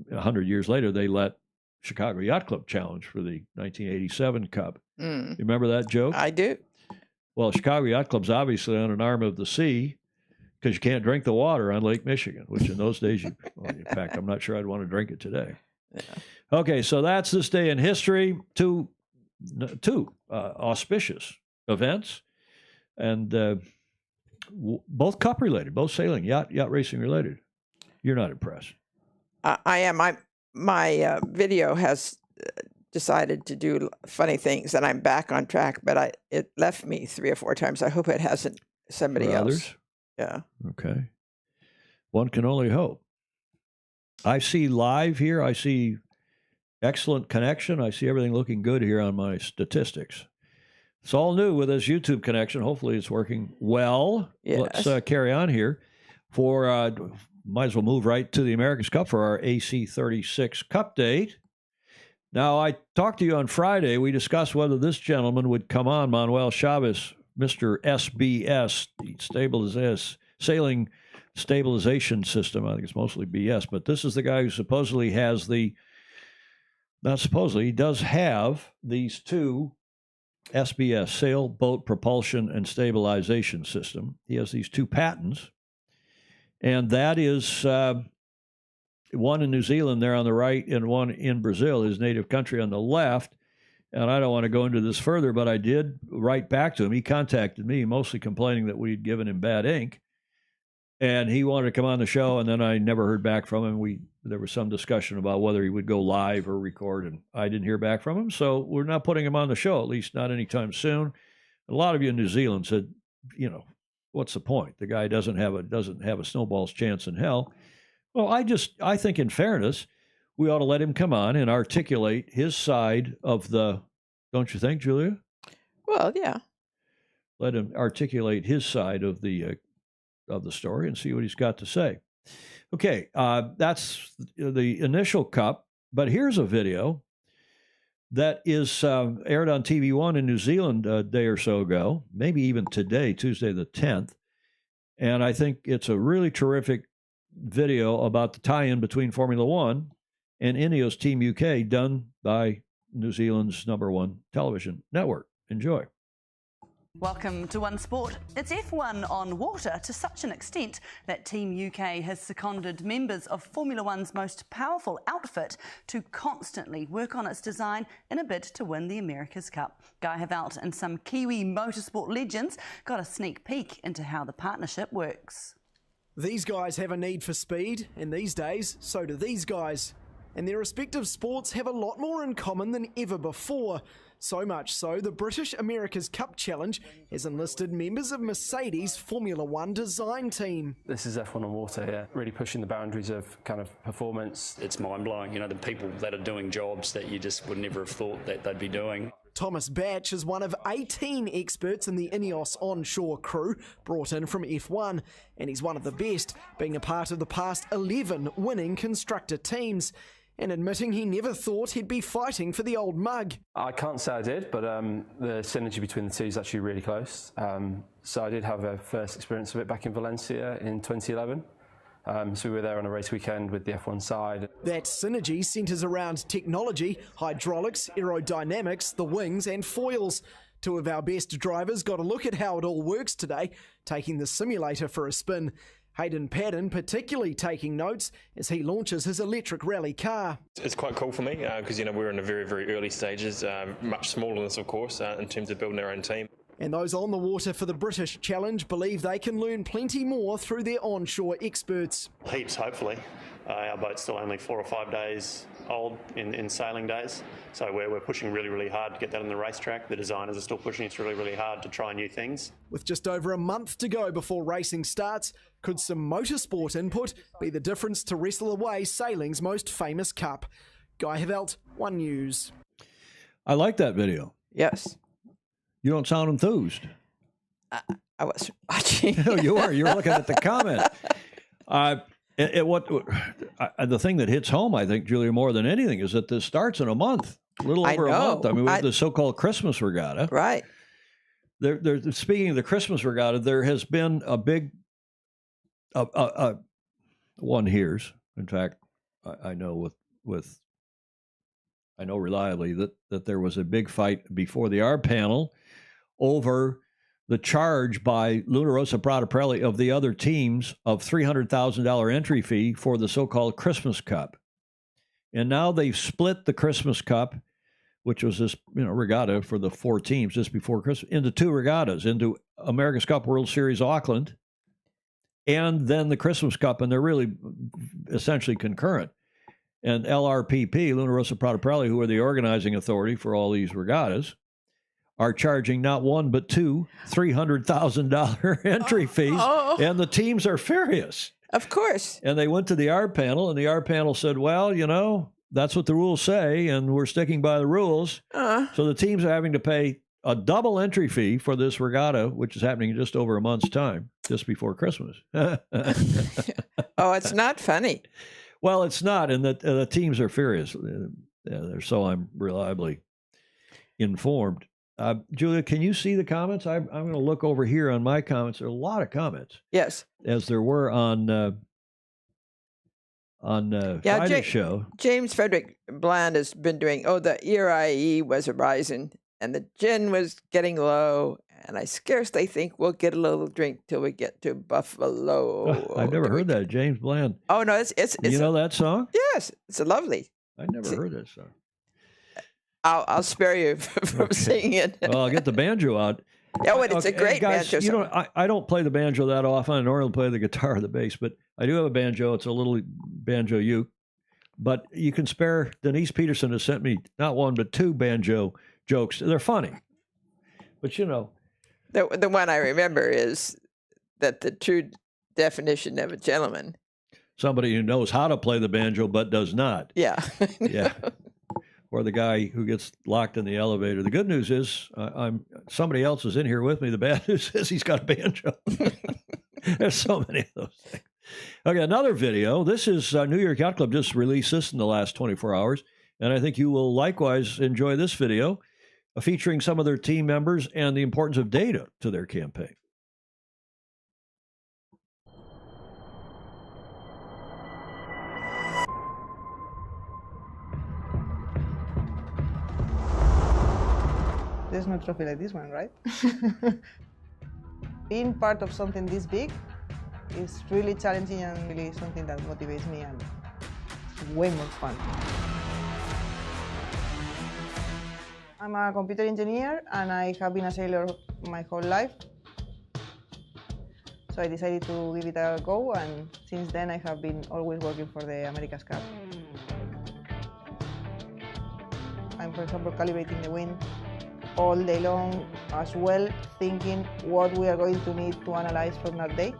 100 years later they let Chicago Yacht Club challenge for the 1987 Cup. You remember that joke? I do. Well, Chicago Yacht Club's obviously on an arm of the sea because you can't drink the water on Lake Michigan, which in those days, in fact, I'm not sure I'd want to drink it today. Yeah. Okay, so that's this day in history. Two auspicious events, and both Cup related, both sailing, yacht racing related. You're not impressed? I am. My video has decided to do funny things, and I'm back on track. But it left me 3 or 4 times. I hope it hasn't somebody else. Others? Yeah. Okay. One can only hope. I see live here. I see excellent connection. I see everything looking good here on my statistics. It's all new with this YouTube connection. Hopefully it's working well. Yes. Let's carry on here. Might as well move right to the America's Cup for our AC36 Cup date. Now, I talked to you on Friday. We discussed whether this gentleman would come on, Manuel Chavez, Mr. SBS, stable as this, sailing stabilization system. I think it's mostly BS, but this is the guy who supposedly has not supposedly, he does have these two SBS, sailboat propulsion and stabilization system. He has these two patents, and that is one in New Zealand there on the right and one in Brazil, his native country, on the left. And I don't want to go into this further, but I did write back to him. He contacted me, mostly complaining that we'd given him bad ink. And he wanted to come on the show, and then I never heard back from him. There was some discussion about whether he would go live or record, and I didn't hear back from him. So we're not putting him on the show, at least not anytime soon. A lot of you in New Zealand said, what's the point? The guy doesn't have a snowball's chance in hell. Well, I think in fairness, we ought to let him come on and articulate his side of don't you think, Julia? Well, yeah. Let him articulate his side of the story and see what he's got to say. Okay, that's the initial cup, but here's a video that is aired on TV1 in New Zealand a day or so ago, maybe even today, Tuesday the 10th, and I think it's a really terrific video about the tie-in between Formula One and Ineos Team UK, done by New Zealand's #1 television network. Enjoy. Welcome to One Sport. It's F1 on water to such an extent that Team UK has seconded members of Formula One's most powerful outfit to constantly work on its design in a bid to win the America's Cup. Guy Havelt and some Kiwi motorsport legends got a sneak peek into how the partnership works. These guys have a need for speed, and these days, so do these guys. And their respective sports have a lot more in common than ever before. So much so, the British America's Cup Challenge has enlisted members of Mercedes' Formula One design team. This is F1 on water here, really pushing the boundaries of kind of performance. It's mind-blowing, the people that are doing jobs that you just would never have thought that they'd be doing. Thomas Batch is one of 18 experts in the Ineos onshore crew brought in from F1, and he's one of the best, being a part of the past 11 winning constructor teams, and admitting he never thought he'd be fighting for the old mug. I can't say I did, but the synergy between the two is actually really close. So I did have a first experience of it back in Valencia in 2011. So we were there on a race weekend with the F1 side. That synergy centres around technology, hydraulics, aerodynamics, the wings and foils. Two of our best drivers got a look at how it all works today, taking the simulator for a spin. Hayden Paddon particularly taking notes as he launches his electric rally car. It's quite cool for me because we're in the very, very early stages, much smaller than this, of course, in terms of building our own team. And those on the water for the British Challenge believe they can learn plenty more through their onshore experts. Heaps, hopefully. Our boat's still only 4 or 5 days old in sailing days, so we're pushing really, really hard to get that on the racetrack. The designers are still pushing us really, really hard to try new things. With just over a month to go before racing starts, could some motorsport input be the difference to wrestle away sailing's most famous cup? Guy Havelt, One News. I like that video. Yes. You don't sound enthused. I was watching. No, you were. You were looking at the comment. The thing that hits home, I think, Julia, more than anything, is that this starts in a month, a little over a month. I mean, we have the so-called Christmas regatta. Right. Speaking of the Christmas regatta, there has been a big one hears. In fact, I know I know reliably that there was a big fight before the ARB panel over the charge by Luna Rossa Prada Pirelli of the other teams of $300,000 entry fee for the so-called Christmas Cup. And now they've split the Christmas Cup, which was this regatta for the 4 teams just before Christmas, into 2 regattas, into America's Cup World Series Auckland and then the Christmas Cup, and they're really essentially concurrent. And LRPP, Luna Rossa Prada Pirelli, who are the organizing authority for all these regattas, are charging not one but 2 $300,000 entry fees, and the teams are furious. Of course. And they went to the ARB panel, and the ARB panel said, well, that's what the rules say, and we're sticking by the rules. So the teams are having to pay a double entry fee for this regatta, which is happening in just over a month's time, just before Christmas. Oh, it's not funny. Well, it's not, and the teams are furious. So I'm reliably informed. Julia, can you see the comments? I'm going to look over here on my comments. There are a lot of comments. Yes. As there were on Friday's show. James Frederick Bland has been doing, the ERIE was rising and the gin was getting low. And I scarcely think we'll get a little drink till we get to Buffalo. I've never heard that, James Bland. Oh, no, it's you know that song? Yes, it's a lovely. I never heard that song. I'll spare you from singing it. Well, I'll get the banjo out. Yeah, well, it's a great guys, banjo song. You know, I don't play the banjo that often. I normally play the guitar or the bass, but I do have a banjo. It's a little banjo uke. But you can spare. Denise Peterson has sent me not one, but 2 banjo jokes. They're funny. But, you know. The one I remember is that the true definition of a gentleman. Somebody who knows how to play the banjo but does not. Yeah. Yeah. Or the guy who gets locked in the elevator. The good news is somebody else is in here with me. The bad news is he's got a banjo. There's so many of those things. Okay, another video. This is New York Yacht Club just released this in the last 24 hours. And I think you will likewise enjoy this video featuring some of their team members and the importance of data to their campaign. There's no trophy like this one, right? Being part of something this big is really challenging and really something that motivates me, and it's way more fun. I'm a computer engineer and I have been a sailor my whole life. So I decided to give it a go, and since then I have been always working for the America's Cup. I'm, for example, calibrating the wind all day long, as well thinking what we are going to need to analyze from that day.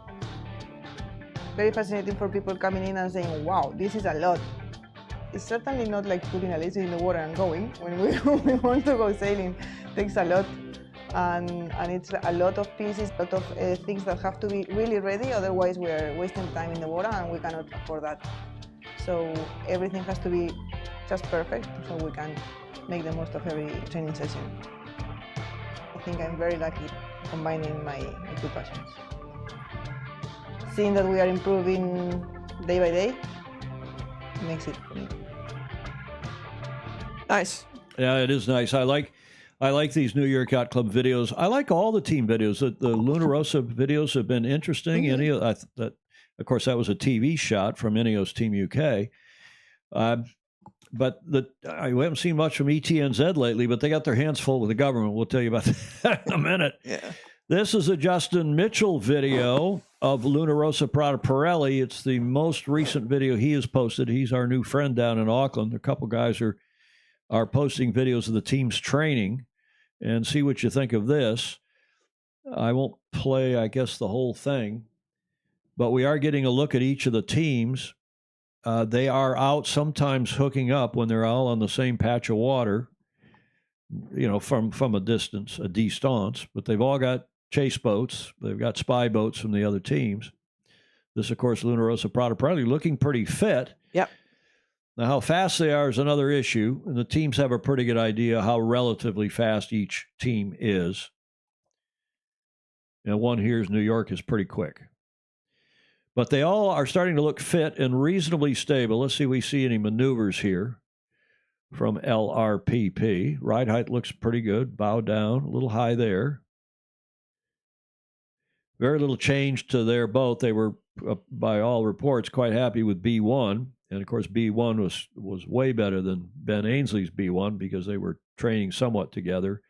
Very fascinating for people coming in and saying, wow, this is a lot. It's certainly not like putting a laser in the water and going. When we want to go sailing, it takes a lot. And it's a lot of pieces, a lot of things that have to be really ready, otherwise we are wasting time in the water and we cannot afford that. So everything has to be just perfect so we can make the most of every training session. I think I'm very lucky combining my 2 passions. Seeing that we are improving day by day makes it for me. Nice. Yeah, it is nice. I like these New York Yacht Club videos. I like all the team videos. The Luna Rossa videos have been interesting. Mm-hmm. Of course, that was a TV shot from Ineos Team UK. But we haven't seen much from ETNZ lately, but they got their hands full with the government. We'll tell you about that in a minute. Yeah. This is a Justin Mitchell video of Luna Rossa Prada Pirelli. It's the most recent video he has posted. He's our new friend down in Auckland. A couple guys are posting videos of the team's training, and see what you think of this. I won't play, I guess, the whole thing, but we are getting a look at each of the teams. They are out sometimes hooking up when they're all on the same patch of water, you know, from a distance, a distance, but they've all got chase boats. They've got spy boats from the other teams. This, of course, Luna Rossa Prada Pirelli looking pretty fit. Yep. Now, how fast they are is another issue, and the teams have a pretty good idea how relatively fast each team is. And one here's New York is pretty quick. But they all are starting to look fit and reasonably stable. Let's see if we see any maneuvers here from LRPP. Ride height looks pretty good. Bow down, a little high there. Very little change to their boat. They were, by all reports, quite happy with B1. And, of course, B1 was way better than Ben Ainsley's B1 because they were training somewhat together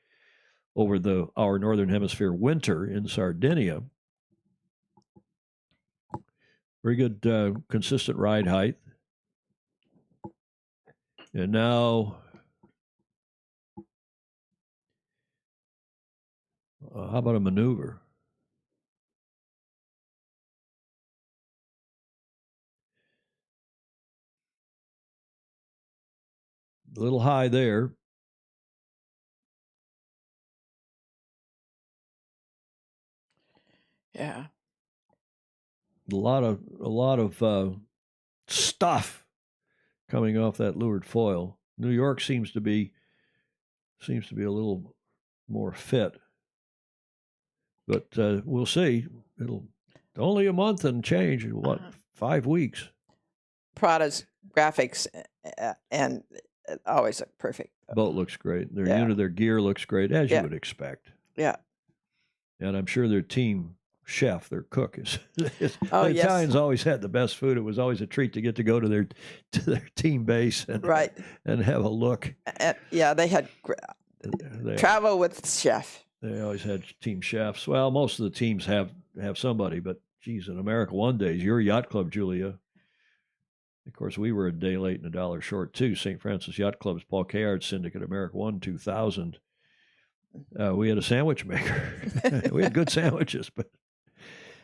over our Northern Hemisphere winter in Sardinia. Very good, consistent ride height. And now, how about a maneuver? A little high there. Yeah. A lot of stuff coming off that leeward foil. New York seems to be a little more fit. But we'll see. It'll only a month and change. What, 5 weeks? Prada's graphics and always look perfect. Boat looks great. Their gear looks great, as you would expect. Yeah. And I'm sure their team chef, their cook, is the yes. Italians always had the best food. It was always a treat to get to go to their team base and have a look. They had travel with chef. They always had team chefs. Well, most of the teams have somebody, but geez, in America One days, your yacht club, Julia. Of course, we were a day late and $1 short too. St. Francis Yacht Club's Paul Kayard Syndicate, America One 2000. We had a sandwich maker. We had good sandwiches, but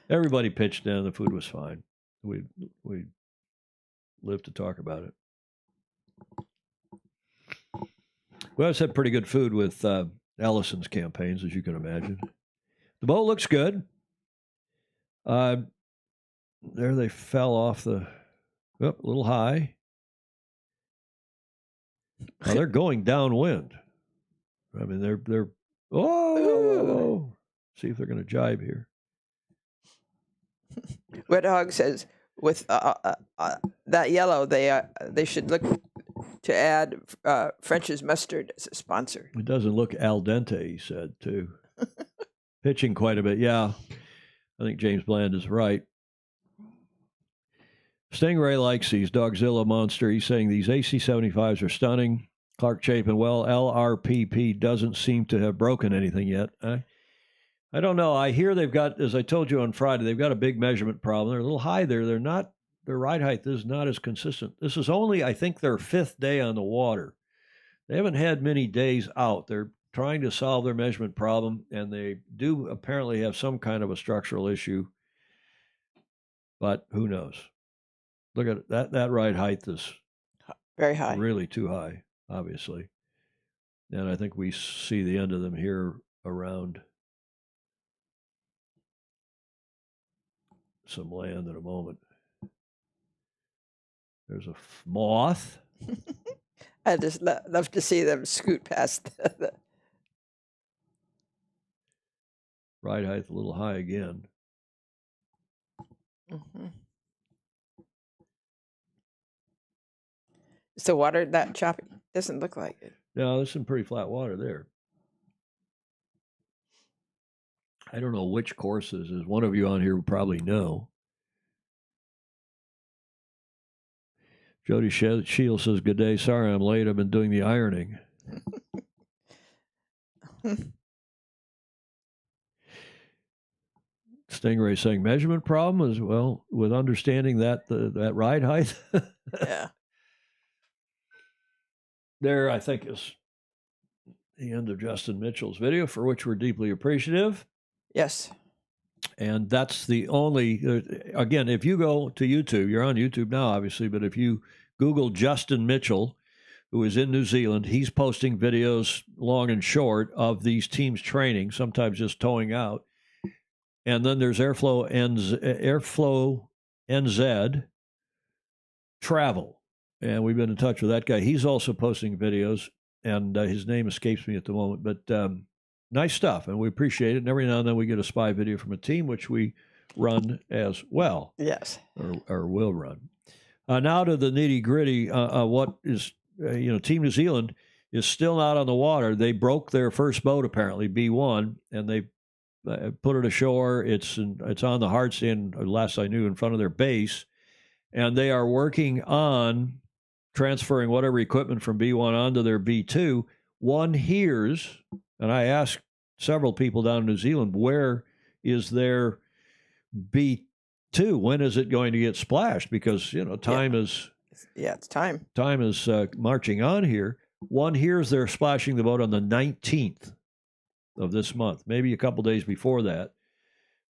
everybody pitched in. The food was fine. We lived to talk about it. We always had pretty good food with Ellison's campaigns, as you can imagine. The boat looks good. There they fell off a little high. Now they're going downwind. I mean, they're see if they're going to jibe here. Red Hog says with that yellow, they should look to add French's mustard as a sponsor. It doesn't look al dente, he said, too. Pitching quite a bit. Yeah, I think James Bland is right. Stingray likes these Dogzilla Monster. He's saying these AC-75s are stunning. Clark Chapin, well, LRPP doesn't seem to have broken anything yet. I don't know. I hear they've got, as I told you on Friday, they've got a big measurement problem. They're a little high there. Their ride height is not as consistent. This is only, I think, their 5th day on the water. They haven't had many days out. They're trying to solve their measurement problem, and they do apparently have some kind of a structural issue, but who knows? Look at it. That ride height is very high, really too high, obviously. And I think we see the end of them here around some land in a moment. There's a moth. I just love to see them scoot past the ride height a little high again. Mm-hmm. Is the water that choppy? Doesn't look like it. No, there's some pretty flat water there. I don't know which course this is. One of you on here would probably know. Jody Shields says, good day. Sorry I'm late. I've been doing the ironing. Stingray saying measurement problem as well with understanding that ride height. Yeah. There, I think, is the end of Justin Mitchell's video, for which we're deeply appreciative. Yes. And that's the only, again, if you go to YouTube, you're on YouTube now, obviously, but if you Google Justin Mitchell, who is in New Zealand, he's posting videos long and short of these teams training, sometimes just towing out. And then there's Airflow NZ Travel. And we've been in touch with that guy. He's also posting videos, and his name escapes me at the moment. But nice stuff, and we appreciate it. And every now and then we get a spy video from a team, which we run as well. Yes. Or will run. Now to the nitty-gritty. What is, Team New Zealand is still not on the water. They broke their first boat, apparently, B1, and they put it ashore. It's on the hard stand, last I knew, in front of their base. And they are working on transferring whatever equipment from B1 onto their B2. One hears, and I asked several people down in New Zealand, where is their B2? When is it going to get splashed? Because, time is... Yeah, it's time. Time is marching on here. One hears they're splashing the boat on the 19th of this month, maybe a couple days before that.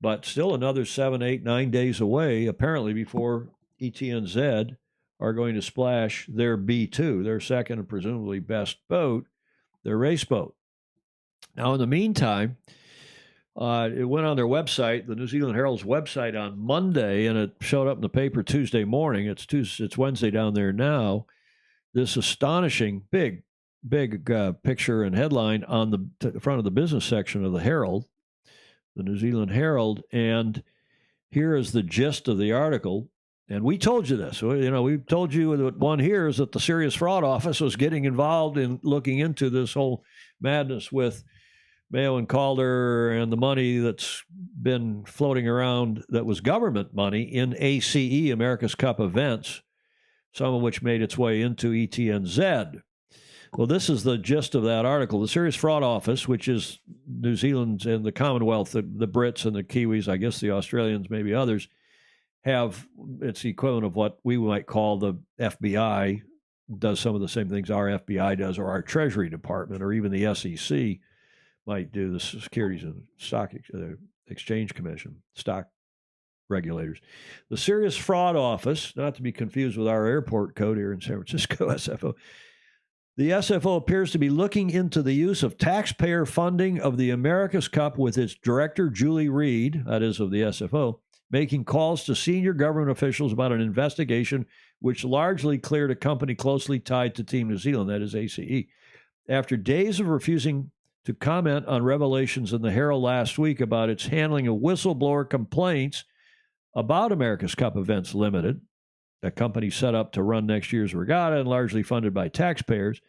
But still another 7, 8, 9 days away, apparently, before ETNZ are going to splash their B2, their second and presumably best boat, their race boat. Now, in the meantime, it went on their website, the New Zealand Herald's website, on Monday, and it showed up in the paper Tuesday morning. It's Wednesday down there now. This astonishing big big picture and headline on the front of the business section of the Herald, the New Zealand Herald. And here is the gist of the article. And we told you this. We told you that one here is that the Serious Fraud Office was getting involved in looking into this whole madness with Mayo and Calder and the money that's been floating around that was government money in ACE, America's Cup events, some of which made its way into ETNZ. Well, this is the gist of that article. The Serious Fraud Office, which is New Zealand's and the Commonwealth, the Brits and the Kiwis, I guess the Australians, maybe others, have, it's the equivalent of what we might call the FBI, does some of the same things our FBI does, or our Treasury Department, or even the SEC might do, the Securities and Exchange Commission, stock regulators. The Serious Fraud Office, not to be confused with our airport code here in San Francisco, SFO. The SFO appears to be looking into the use of taxpayer funding of the America's Cup, with its director, Julie Reed, that is of the SFO, making calls to senior government officials about an investigation which largely cleared a company closely tied to Team New Zealand, that is ACE. After days of refusing to comment on revelations in the Herald last week about its handling of whistleblower complaints about America's Cup Events Limited, a company set up to run next year's regatta and largely funded by taxpayers,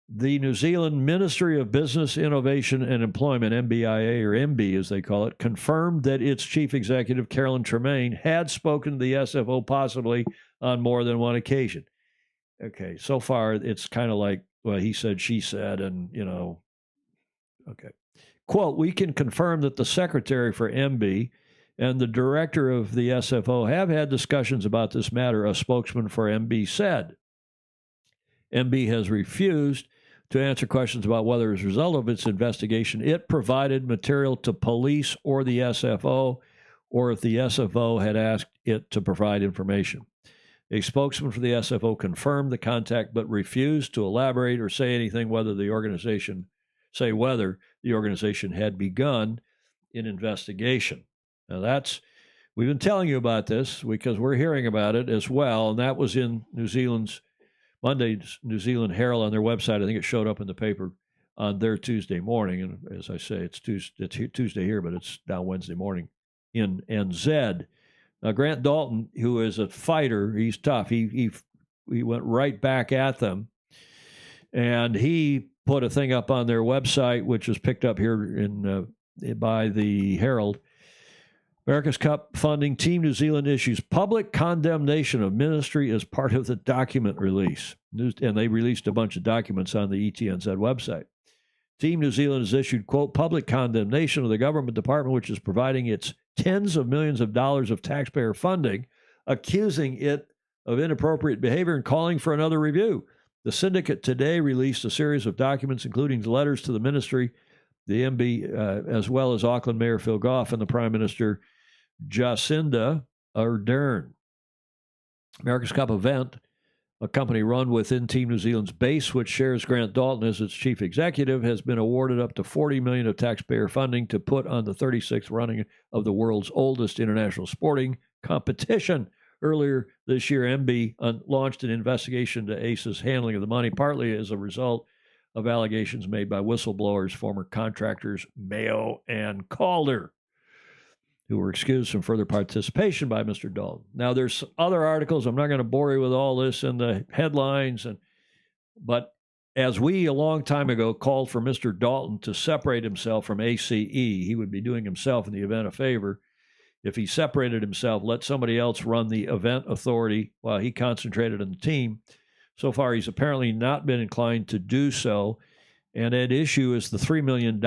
the New Zealand Ministry of Business, Innovation and Employment, MBIA, or MB as they call it, confirmed that its chief executive, Carolyn Tremaine, had spoken to the SFO possibly on more than one occasion. Okay, so far it's kind of like, well, he said, she said, and, okay. Quote, we can confirm that the secretary for MB and the director of the SFO have had discussions about this matter, a spokesman for MB said. MB has refused to answer questions about whether, as a result of its investigation, it provided material to police or the SFO, or if the SFO had asked it to provide information. A spokesman for the SFO confirmed the contact, but refused to elaborate or say anything whether the organization had begun an investigation. Now we've been telling you about this because we're hearing about it as well, and that was in Monday's New Zealand Herald on their website. I think it showed up in the paper on their Tuesday morning, and as I say, it's Tuesday here, but it's now Wednesday morning in NZ. Now, Grant Dalton, who is a fighter, he's tough. He went right back at them, and he put a thing up on their website, which was picked up here by the Herald. America's Cup funding, Team New Zealand issues public condemnation of ministry as part of the document release. And they released a bunch of documents on the ETNZ website. Team New Zealand has issued, quote, public condemnation of the government department, which is providing its tens of millions of dollars of taxpayer funding, accusing it of inappropriate behavior and calling for another review. The syndicate today released a series of documents, including letters to the ministry, the MB, as well as Auckland Mayor Phil Goff and the Prime Minister Jacinda Ardern. America's Cup event, a company run within Team New Zealand's base, which shares Grant Dalton as its chief executive, has been awarded up to $40 million of taxpayer funding to put on the 36th running of the world's oldest international sporting competition. Earlier this year, MB launched an investigation into ACE's handling of the money, partly as a result of allegations made by whistleblowers, former contractors Mayo and Calder, who were excused from further participation by Mr. Dalton. Now, there's other articles. I'm not going to bore you with all this in the headlines, but as we a long time ago called for Mr. Dalton to separate himself from ACE, he would be doing himself in the event a favor. If he separated himself, let somebody else run the event authority while he concentrated on the team. So far, he's apparently not been inclined to do so. And at issue is the $3 million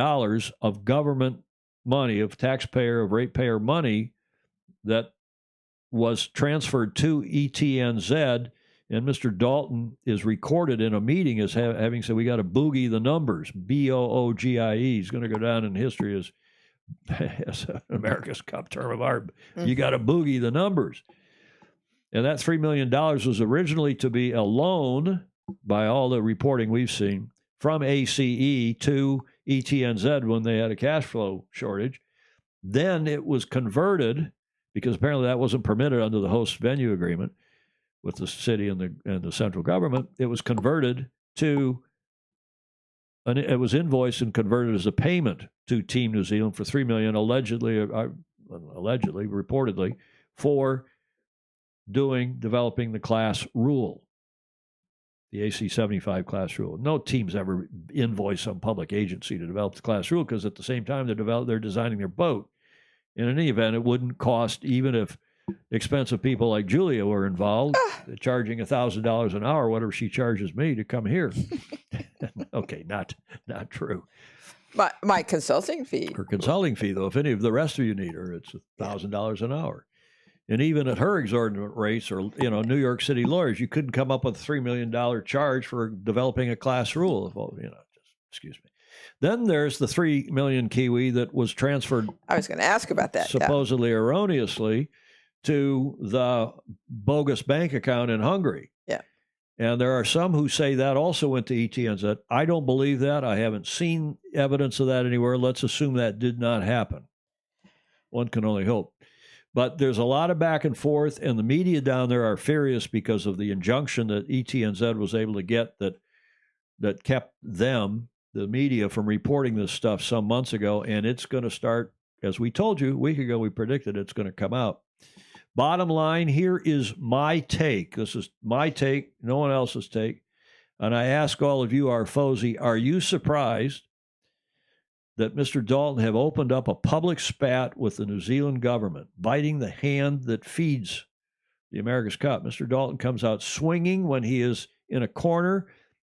of government money, of taxpayer, of ratepayer money that was transferred to ETNZ. And Mr. Dalton is recorded in a meeting as having said, we got to boogie the numbers, BOOGIE. He's going to go down in history as America's Cup term of art. You got to boogie the numbers. And that $3 million was originally to be a loan, by all the reporting we've seen, from ACE to ETNZ when they had a cash flow shortage. Then it was converted, because apparently that wasn't permitted under the host venue agreement with the city and the central government. It was converted to and it was invoiced and converted as a payment to Team New Zealand for $3 million, reportedly, for developing the class rule, the AC-75 class rule. No team's ever invoiced some public agency to develop the class rule because at the same time they're designing their boat. In any event, it wouldn't cost, even if expensive people like Julia were involved, charging $1,000 an hour, whatever she charges me to come here. Okay, not true. My consulting fee. Her consulting fee, though, if any of the rest of you need her, it's $1,000 an hour. And even at her exorbitant rates, or New York City lawyers, you couldn't come up with a $3 million charge for developing a class rule. Excuse me. Then there's the $3 million Kiwi that was transferred. I was going to ask about that. Supposedly erroneously to the bogus bank account in Hungary. Yeah. And there are some who say that also went to ETNZ. I don't believe that. I haven't seen evidence of that anywhere. Let's assume that did not happen. One can only hope. But there's a lot of back and forth, and the media down there are furious because of the injunction that ETNZ was able to get that kept them, the media, from reporting this stuff some months ago. And it's going to start, as we told you a week ago, we predicted it's going to come out. Bottom line, here is my take. This is my take, no one else's take. And I ask all of you, our FOSI, are you surprised that Mr. Dalton have opened up a public spat with the New Zealand government, biting the hand that feeds the America's Cup? Mr. Dalton comes out swinging when he is in a corner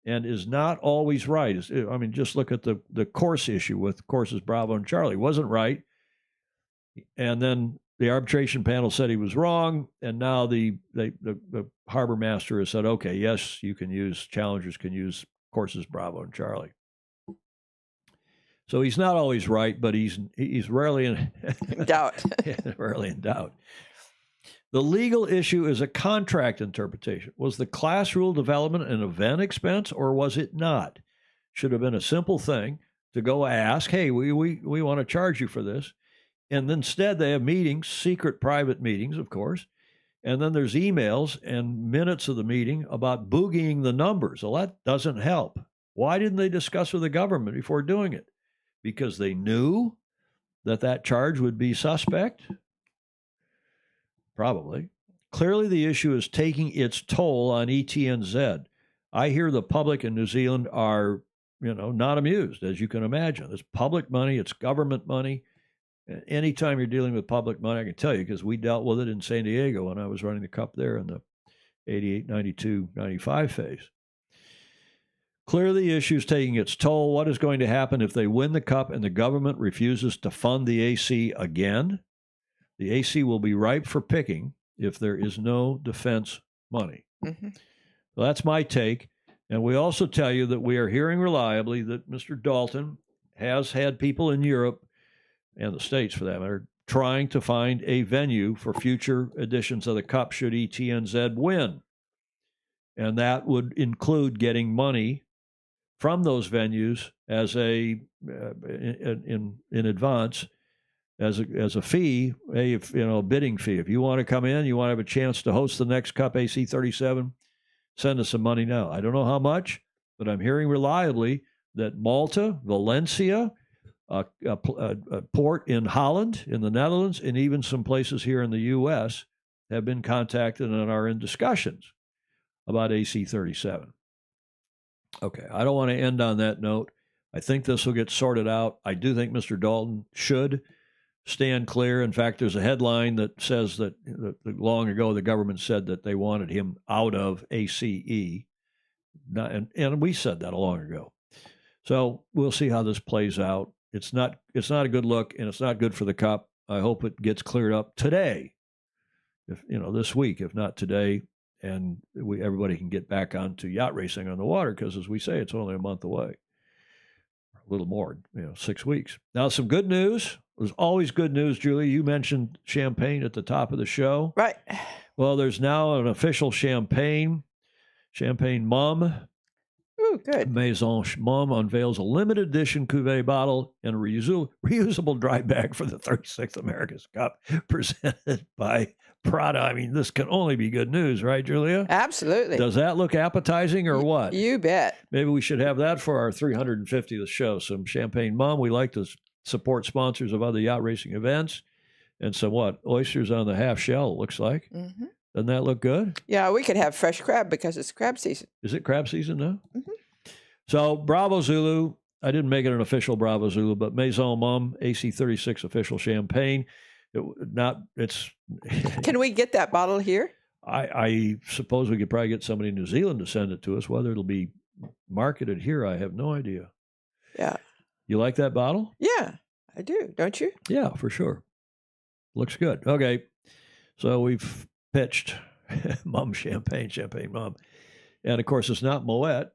and is not always right. I mean, just look at the course issue with courses Bravo and Charlie. Wasn't right. And then the arbitration panel said he was wrong, and now the harbor master has said, okay, yes, challengers can use courses Bravo and Charlie. So he's not always right, but he's rarely in doubt. Rarely in doubt. The legal issue is a contract interpretation. Was the class rule development an event expense, or was it not? Should have been a simple thing to go ask, hey, we want to charge you for this. And instead, they have meetings, secret private meetings, of course. And then there's emails and minutes of the meeting about boogieing the numbers. Well, that doesn't help. Why didn't they discuss with the government before doing it? Because they knew that charge would be suspect? Probably. Clearly, the issue is taking its toll on ETNZ. I hear the public in New Zealand are, not amused, as you can imagine. It's public money. It's government money. Anytime you're dealing with public money, I can tell you, because we dealt with it in San Diego when I was running the Cup there in the 88, 92, 95 phase. Clearly, the issue is taking its toll. What is going to happen if they win the Cup and the government refuses to fund the AC again? The AC will be ripe for picking if there is no defense money. Mm-hmm. So that's my take. And we also tell you that we are hearing reliably that Mr. Dalton has had people in Europe, and the States for that matter, trying to find a venue for future editions of the Cup should ETNZ win. And that would include getting money from those venues as in advance, as a fee, a bidding fee. If you want to come in, you want to have a chance to host the next Cup AC-37, send us some money now. I don't know how much, but I'm hearing reliably that Malta, Valencia, a port in Holland, in the Netherlands, and even some places here in the U.S. have been contacted and are in discussions about AC-37. Okay, I don't want to end on that note. I think this will get sorted out. I do think Mr. Dalton should stand clear. In fact, there's a headline that says that long ago the government said that they wanted him out of ACE. And we said that long ago. So we'll see how this plays out. It's not a good look, and it's not good for the Cup. I hope it gets cleared up today, this week, if not today, and everybody can get back onto yacht racing on the water, because, as we say, it's only a month away, a little more, 6 weeks. Now, some good news. There's always good news, Julie. You mentioned champagne at the top of the show. Right. Well, there's now an official champagne mum. Ooh, good. Maison Mom unveils a limited edition cuvee bottle and a reusable dry bag for the 36th America's Cup presented by Prada. I mean, this can only be good news, right, Julia? Absolutely. Does that look appetizing or what? You bet. Maybe we should have that for our 350th show. Some Champagne Mom. We like to support sponsors of other yacht racing events. And some what? Oysters on the half shell, it looks like. Mm-hmm. Doesn't that look good? Yeah, we could have fresh crab because it's crab season. Is it crab season now? Mm-hmm. So Bravo Zulu, I didn't make it an official Bravo Zulu, but Maison Mom AC36 official champagne. Can we get that bottle here? I suppose we could probably get somebody in New Zealand to send it to us. Whether it'll be marketed here, I have no idea. Yeah. You like that bottle? Yeah, I do. Don't you? Yeah, for sure. Looks good. Okay. So we've pitched Mom Champagne Mom. And of course, it's not Moet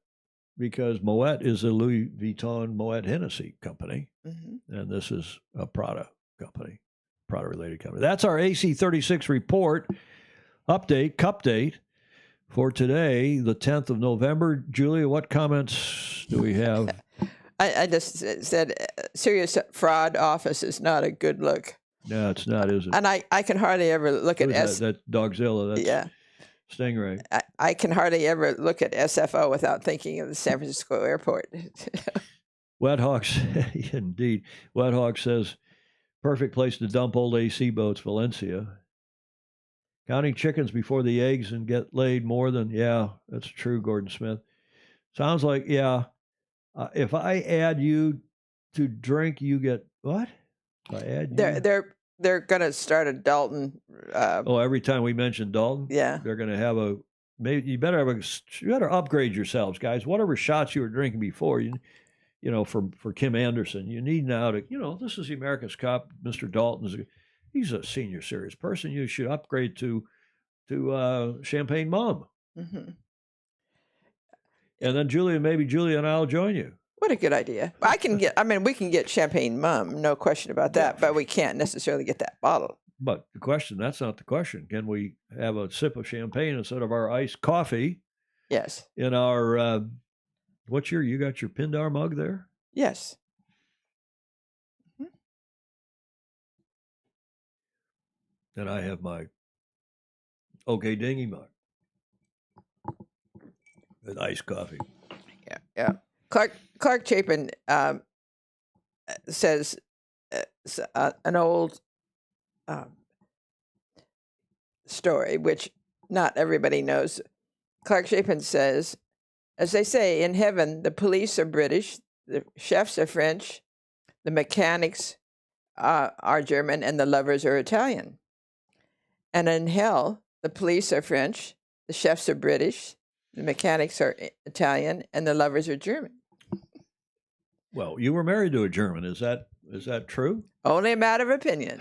because Moet is a Louis Vuitton Moet Hennessy company. Mm-hmm. And this is a Prada company, Prada related company. That's our AC36 report update, cup date for today, the 10th of November. Julia, what comments do we have? I just said serious fraud office is not a good look. No, it's not, is it? And I can hardly ever look at that's Dogzilla. That's Stingray. I can hardly ever look at SFO without thinking of the San Francisco airport. Wet Hawks, indeed. Wet Hawk says, perfect place to dump old AC boats, Valencia. Counting chickens before the eggs and get laid more than, that's true, Gordon Smith. Sounds like, if I add you to drink, you get what? If I add you? They're going to start a Dalton. Every time we mention Dalton, they're going to have you better upgrade yourselves, guys. Whatever shots you were drinking before, for Kim Anderson, you need now to, this is the America's Cup. Mr. Dalton he's a senior series person. You should upgrade to Champagne Mom. Mm-hmm. And then maybe Julia and I'll join you. What a good idea. We can get Champagne Mum, no question about that, but we can't necessarily get that bottle. But that's not the question. Can we have a sip of champagne instead of our iced coffee? Yes. In our, you got your Pindar mug there? Yes. Mm-hmm. And I have my OK Dingy mug with iced coffee. Yeah. Clark Chapin says an old story, which not everybody knows. Clark Chapin says, as they say, in heaven, the police are British, the chefs are French, the mechanics are German, and the lovers are Italian. And in hell, the police are French, the chefs are British, the mechanics are Italian, and the lovers are German. Well, you were married to a German. Is that true? Only a matter of opinion.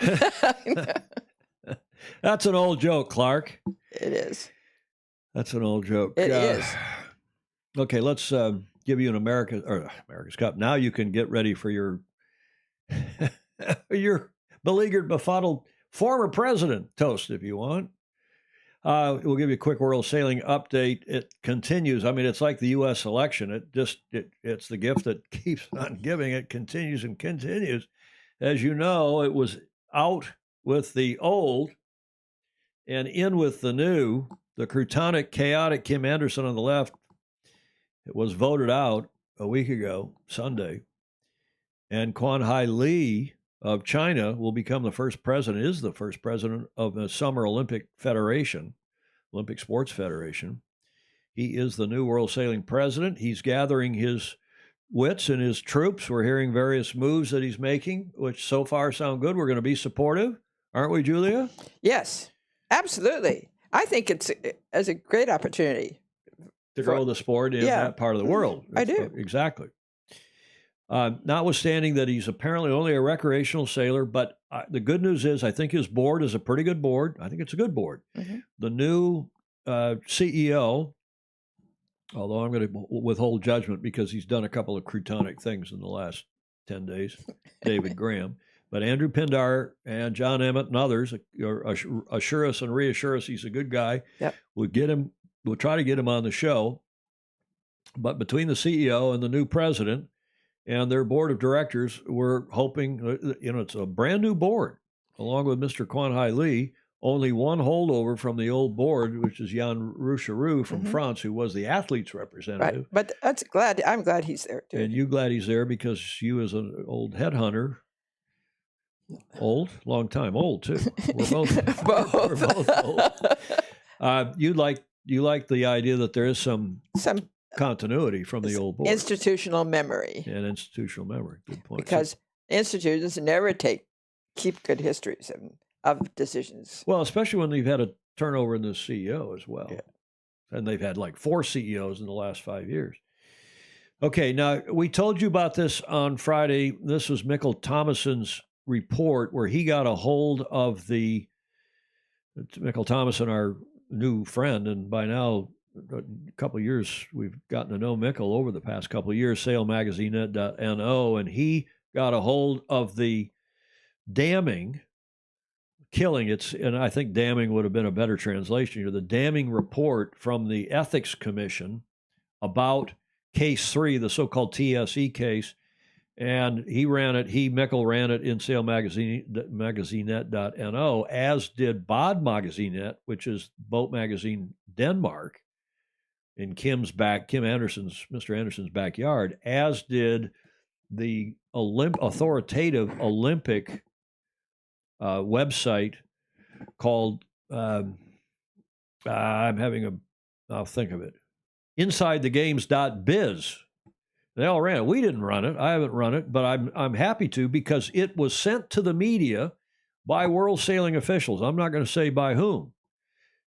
That's an old joke, Clark. It is. That's an old joke. It is. Okay, let's give you an America's Cup. Now you can get ready for your beleaguered, befuddled former president toast if you want. We'll give you a quick world sailing update. It continues. I mean, it's like the U.S. election. It's the gift that keeps on giving. It continues and continues. As you know, it was out with the old and in with the new. The croutonic, chaotic Kim Anderson on the left, it was voted out a week ago, Sunday. And Quan Hai Li of China will become the first president of the Summer Olympic Sports Federation. He is the new world sailing president. He's gathering his wits and his troops. We're hearing various moves that he's making, which so far sound good. We're going to be supportive, aren't we, Julia? Yes, absolutely. I think it's a great opportunity to grow the sport in that part of the world. I do. Exactly. Notwithstanding that he's apparently only a recreational sailor, but the good news is I think his board is a pretty good board. I think it's a good board. Mm-hmm. The new CEO, although I'm going to withhold judgment because he's done a couple of croutonic things in the last 10 days, David Graham. But Andrew Pindar and John Emmett and others assure us and reassure us he's a good guy. Yep. We'll try to get him on the show. But between the CEO and the new president and their board of directors, we're hoping, it's a brand new board, along with Mr. Kwan Hai Lee, only one holdover from the old board, which is Yann Roucherou from France, who was the athletes representative. Right. But I'm glad he's there too. And you glad he's there because you, as an old headhunter, long time, old too. We're both we're both old. You like the idea that there is some continuity from the old board. Institutional memory. And institutional memory. Good point. Because institutions never keep good histories of decisions. Well, especially when they've had a turnover in the CEO as well. Yeah. And they've had like 4 CEOs in the last 5 years. Okay, now we told you about this on Friday. This was Mikkel Thomassen's report where he got a hold of Mikkel Thomassen, our new friend, and by now a couple of years we've gotten to know Mikkel over the past couple of years, sailmagazine.no, and he got a hold of the killing, and I think damning would have been a better translation here, the damning report from the Ethics Commission about Case 3, the so-called TSE case, and Mikkel ran it in sailmagazine.no, as did Bod Magazinet, which is Boat Magazine Denmark, in Mr. Anderson's backyard, as did the authoritative Olympic website called, I'll think of it, InsideTheGames.biz. They all ran it. We didn't run it. I haven't run it, but I'm happy to, because it was sent to the media by world sailing officials. I'm not going to say by whom.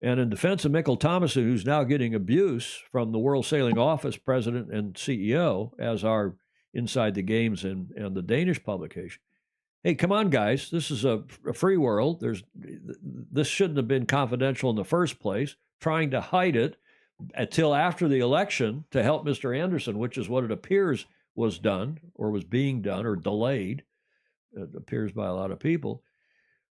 And in defense of Mikkel Thomassen, who's now getting abuse from the World Sailing Office president and CEO, as are Inside the Games and the Danish publication. Hey, come on, guys. This is a free world. This shouldn't have been confidential in the first place. Trying to hide it until after the election to help Mr. Anderson, which is what it appears was done or was being done or delayed. It appears by a lot of people.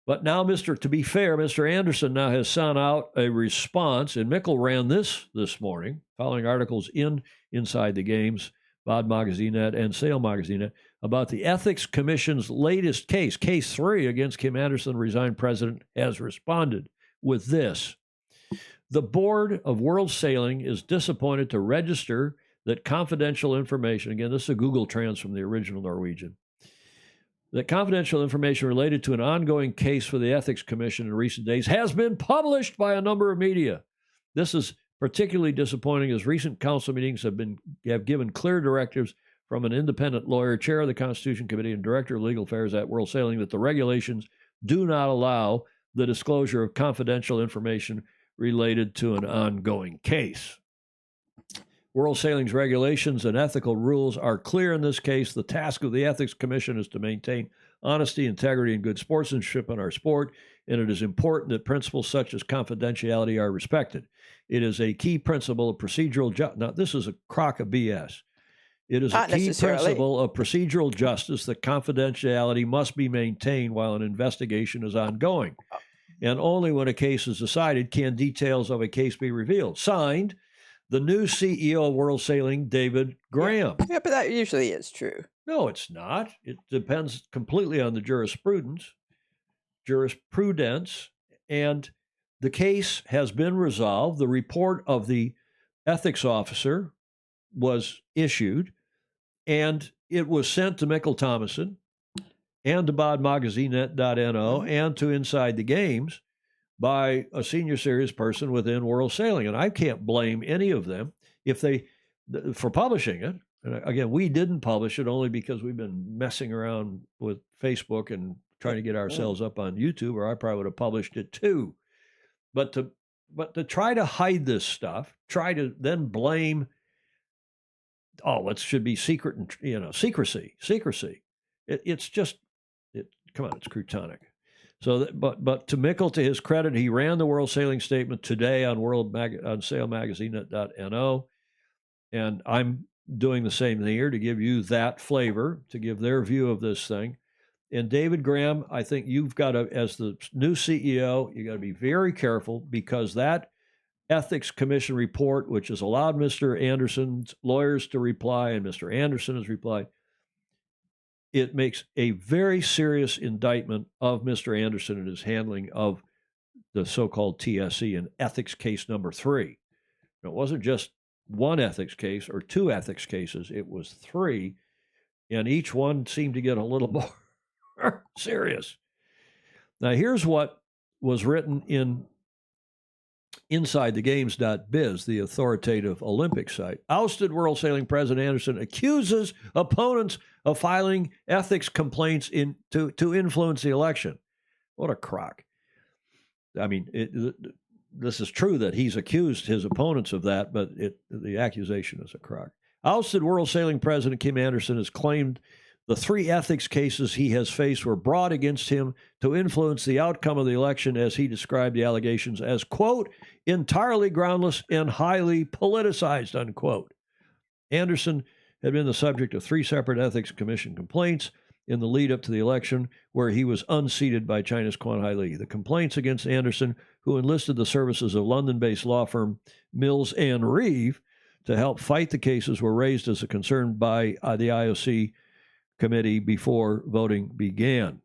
But now, to be fair, Mr. Anderson now has sent out a response, and Mikkel ran this morning, following articles in Inside the Games, Bod Magazinet, and Sail Magazinet, about the Ethics Commission's latest case, Case 3 against Kim Anderson, resigned president, has responded with this. The Board of World Sailing is disappointed to register that confidential information, again, this is a Google Trans from the original Norwegian, that confidential information related to an ongoing case for the Ethics Commission in recent days has been published by a number of media. This is particularly disappointing as recent council meetings have given clear directives from an independent lawyer, chair of the Constitution Committee, and director of legal affairs at World Sailing that the regulations do not allow the disclosure of confidential information related to an ongoing case. World Sailing's regulations and ethical rules are clear in this case. The task of the Ethics Commission is to maintain honesty, integrity, and good sportsmanship in our sport, and it is important that principles such as confidentiality are respected. It is a key principle of procedural justice. Now, this is a crock of BS. It is Not a key necessarily. principle of procedural justice that confidentiality must be maintained while an investigation is ongoing. And only when a case is decided can details of a case be revealed. Signed, the new CEO of World Sailing, David Graham. Yeah, but that usually is true. No, it's not. It depends completely on the jurisprudence, and the case has been resolved. The report of the ethics officer was issued, and it was sent to Mikkel Thomassen and to bodmagazinet.no and to Inside the Games by a senior serious person within World Sailing. And I can't blame any of them for publishing it. And again, we didn't publish it only because we've been messing around with Facebook and trying to get ourselves up on YouTube, or I probably would have published it too. But to try to hide this stuff, try to then blame, it should be secret and secrecy. It's just, come on, it's Crutonic. So, but to Mikkel, to his credit, he ran the World Sailing Statement today on sailmagazine.no, and I'm doing the same thing here to give you that flavor, to give their view of this thing. And David Graham, I think you've got to, as the new CEO, you got to be very careful, because that Ethics Commission report, which has allowed Mr. Anderson's lawyers to reply, and Mr. Anderson has replied. It makes a very serious indictment of Mr. Anderson and his handling of the so-called TSE in ethics case number 3. It wasn't just one ethics case or 2 ethics cases. It was 3, and each one seemed to get a little more serious. Now, here's what was written in InsideTheGames.biz, the authoritative Olympic site. Ousted World Sailing President Anderson accuses opponents of filing ethics complaints to influence the election. What a crock. I mean, this is true that he's accused his opponents of that, but the accusation is a crock. Ousted World Sailing President Kim Anderson has claimed the 3 ethics cases he has faced were brought against him to influence the outcome of the election, as he described the allegations as, quote, entirely groundless and highly politicized, unquote. Anderson had been the subject of 3 separate Ethics Commission complaints in the lead up to the election, where he was unseated by China's Quan Hai Li. The complaints against Anderson, who enlisted the services of London-based law firm Mills and Reeve to help fight the cases, were raised as a concern by the IOC committee before voting began.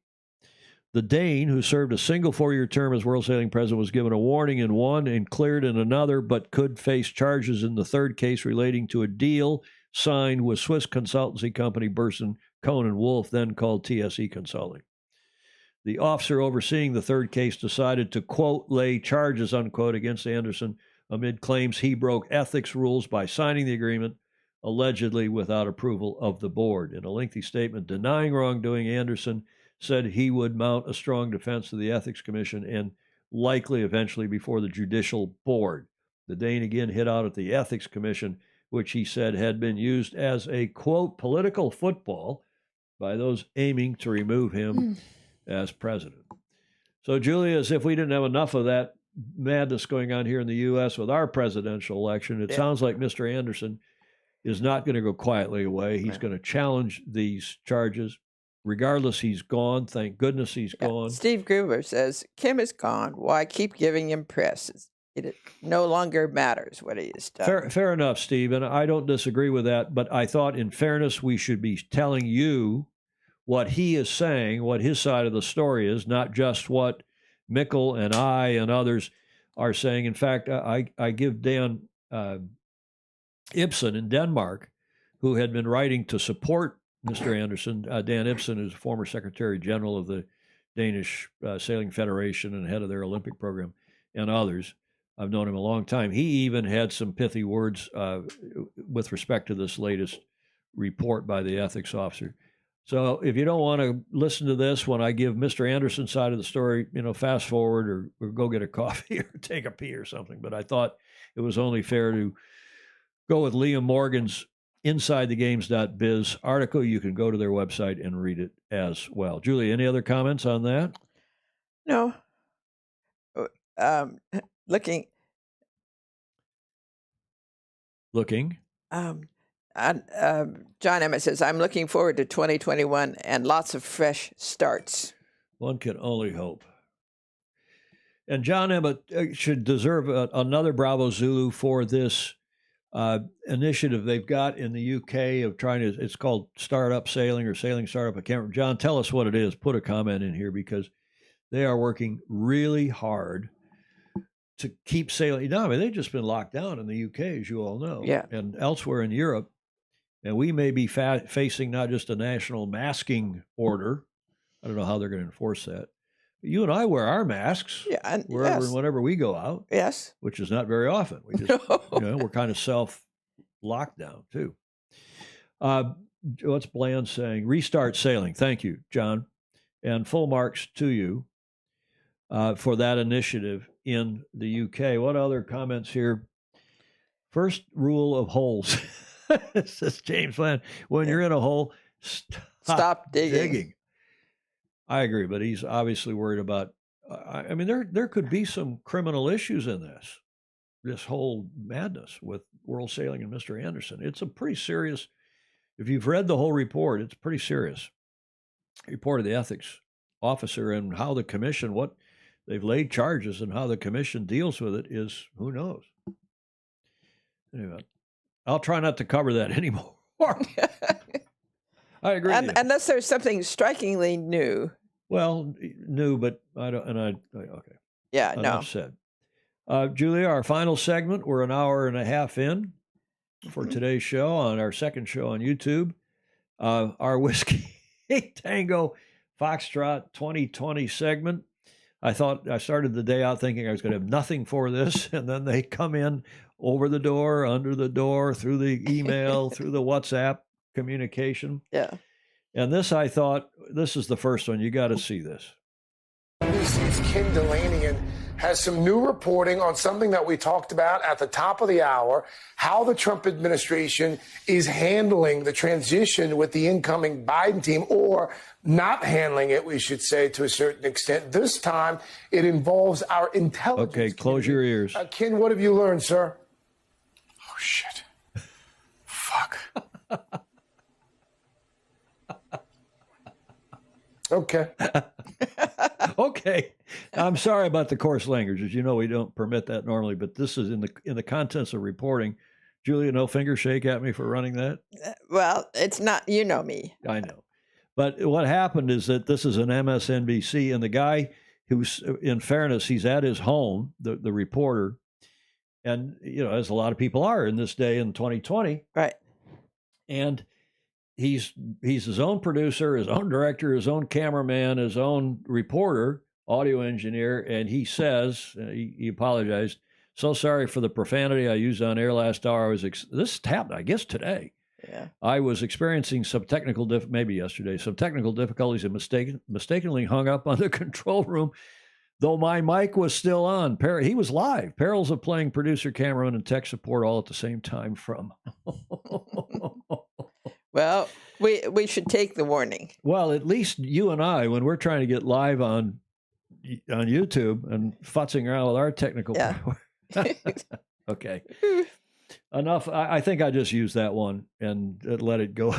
The Dane, who served a single 4-year term as World Sailing President, was given a warning in one and cleared in another, but could face charges in the 3rd case relating to a deal signed with Swiss consultancy company Burson, Cohn & Wolf, then called TSE Consulting. The officer overseeing the 3rd case decided to, quote, lay charges, unquote, against Anderson amid claims he broke ethics rules by signing the agreement, allegedly without approval of the board. In a lengthy statement denying wrongdoing, Anderson said he would mount a strong defense of the Ethics Commission and likely eventually before the Judicial Board. The Dane again hit out at the Ethics Commission, which he said had been used as a, quote, political football by those aiming to remove him as president. So, Julia, as if we didn't have enough of that madness going on here in the U.S. with our presidential election, it sounds like Mr. Anderson is not going to go quietly away. He's going to challenge these charges. Regardless, he's gone. Thank goodness he's gone. Steve Gruber says, Kim is gone. Why keep giving him press? It no longer matters what he has done. Fair enough, Steve, and I don't disagree with that, but I thought in fairness we should be telling you what he is saying, what his side of the story is, not just what Mikkel and I and others are saying. In fact, I give Dan Ibsen in Denmark, who had been writing to support Mr. Anderson. Dan Ibsen is former Secretary General of the Danish Sailing Federation and head of their Olympic program, and others. I've known him a long time. He even had some pithy words with respect to this latest report by the ethics officer. So if you don't want to listen to this when I give Mr. Anderson's side of the story, fast forward or go get a coffee or take a pee or something. But I thought it was only fair to go with Liam Morgan's InsideTheGames.biz article. You can go to their website and read it as well. Julie, any other comments on that? No. Looking. John Emmett says, I'm looking forward to 2021 and lots of fresh starts. One can only hope. And John Emmett should deserve another Bravo Zulu for this initiative they've got in the UK of trying to, it's called Startup Sailing or Sailing Startup. I can't remember. John, tell us what it is. Put a comment in here because they are working really hard to keep sailing. No, I mean, they've just been locked down in the UK, as you all know, and elsewhere in Europe. And we may be facing not just a national masking order. I don't know how they're going to enforce that. But you and I wear our masks wherever and whenever we go out. Yes. Which is not very often. We just, we're kind of self-lockdown, too. What's Bland saying? Restart sailing. Thank you, John. And full marks to you for that initiative in the UK. What other comments here? First rule of holes. Says James Bland. When you're in a hole, stop digging. I agree, but he's obviously worried about. I mean, there could be some criminal issues in this whole madness with World Sailing and Mr. Anderson. It's a pretty serious. If you've read the whole report, it's pretty serious. Report of the ethics officer and how the commission, what they've laid charges, and how the commission deals with it is who knows. Anyway, I'll try not to cover that anymore. I agree. Unless there's something strikingly new. Well, new, but I don't. And okay. Yeah, Enough said. Julia, our final segment. We're an hour and a half in for today's show on our second show on YouTube. Our Whiskey Tango Foxtrot 2020 segment. I thought I started the day out thinking I was going to have nothing for this, and then they come in over the door, under the door, through the email, through the WhatsApp communication. Yeah. And this, I thought, this is the first one. You got to see this. NBC's Ken Delaney has some new reporting on something that we talked about at the top of the hour, how the Trump administration is handling the transition with the incoming Biden team, or not handling it, we should say, to a certain extent. This time, it involves our intelligence. Okay, close your ears. Ken, what have you learned, sir? Oh, shit. Fuck. Okay. Okay. I'm sorry about the coarse language. As you know, we don't permit that normally, but this is in the contents of reporting. Julia, no finger shake at me for running that. Well, it's not, you know me. I know. But what happened is that this is an MSNBC, and the guy who's, in fairness, he's at his home, the reporter, and, you know, as a lot of people are in this day in 2020. Right. And he's his own producer, his own director, his own cameraman, his own reporter, audio engineer, and he says, he apologized, "So sorry for the profanity I used on air last hour. This happened, I guess, today. Yeah. I was experiencing some technical maybe yesterday, some technical difficulties and mistakenly hung up on the control room, though my mic was still on." He was live. Perils of playing producer, cameraman, and tech support all at the same time from. Well, we should take the warning. Well, at least you and I, when we're trying to get live on YouTube and futzing around with our technical power. Okay. Enough. I think I just used that one and let it go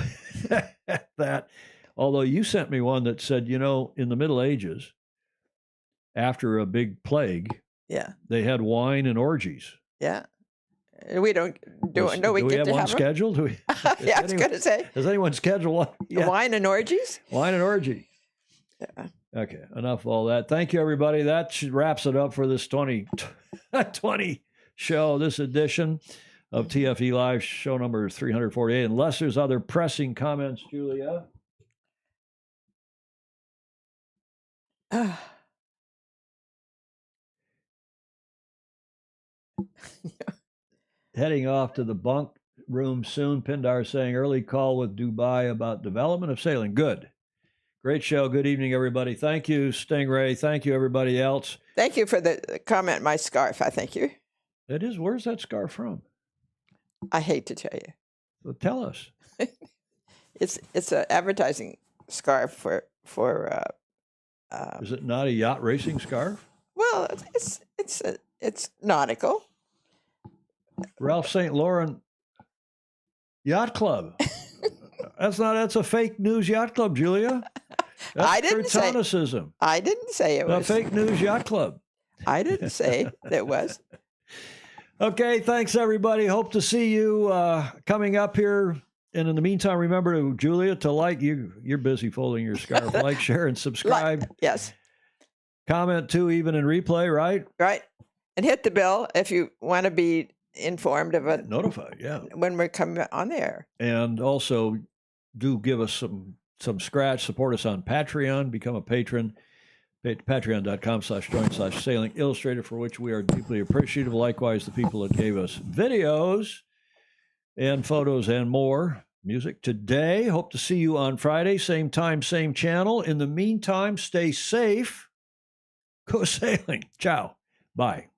at that. Although you sent me one that said, you know, in the Middle Ages, after a big plague, they had wine and orgies. Yeah. We don't do it. No, we get have to one have scheduled? Do we? Yeah, I was going to say. Does anyone schedule one? Yeah. Wine and orgies? Wine and orgy. Yeah. Okay, enough of all that. Thank you, everybody. That wraps it up for this 2020 show, this edition of TFE Live, show number 348. Unless there's other pressing comments, Julia. Heading off to the bunk room soon. Pindar saying early call with Dubai about development of sailing. Good. Great show. Good evening, everybody. Thank you, Stingray. Thank you, everybody else. Thank you for the comment, my scarf. I thank you. It is. Where's that scarf from? I hate to tell you. Well, tell us. It's an advertising scarf for. Is it not a yacht racing scarf? Well, it's nautical. Ralph St. Laurent Yacht Club. That's a fake news yacht club, Julia. That's I didn't say. I didn't say it was a fake news yacht club. I didn't say it was. Okay, thanks everybody. Hope to see you coming up here. And in the meantime, remember, Julia, to like you. You're busy folding your scarf. Like, share, and subscribe. Yes. Comment too, even in replay, right? Right. And hit the bell if you want to be informed of it. Notified, yeah. When we're coming on the air. And also, do give us some scratch. Support us on Patreon. Become a patron. Patreon.com/join/sailing illustrated, for which we are deeply appreciative. Likewise, the people that gave us videos and photos and more music today. Hope to see you on Friday, same time, same channel. In the meantime, stay safe. Go sailing. Ciao. Bye.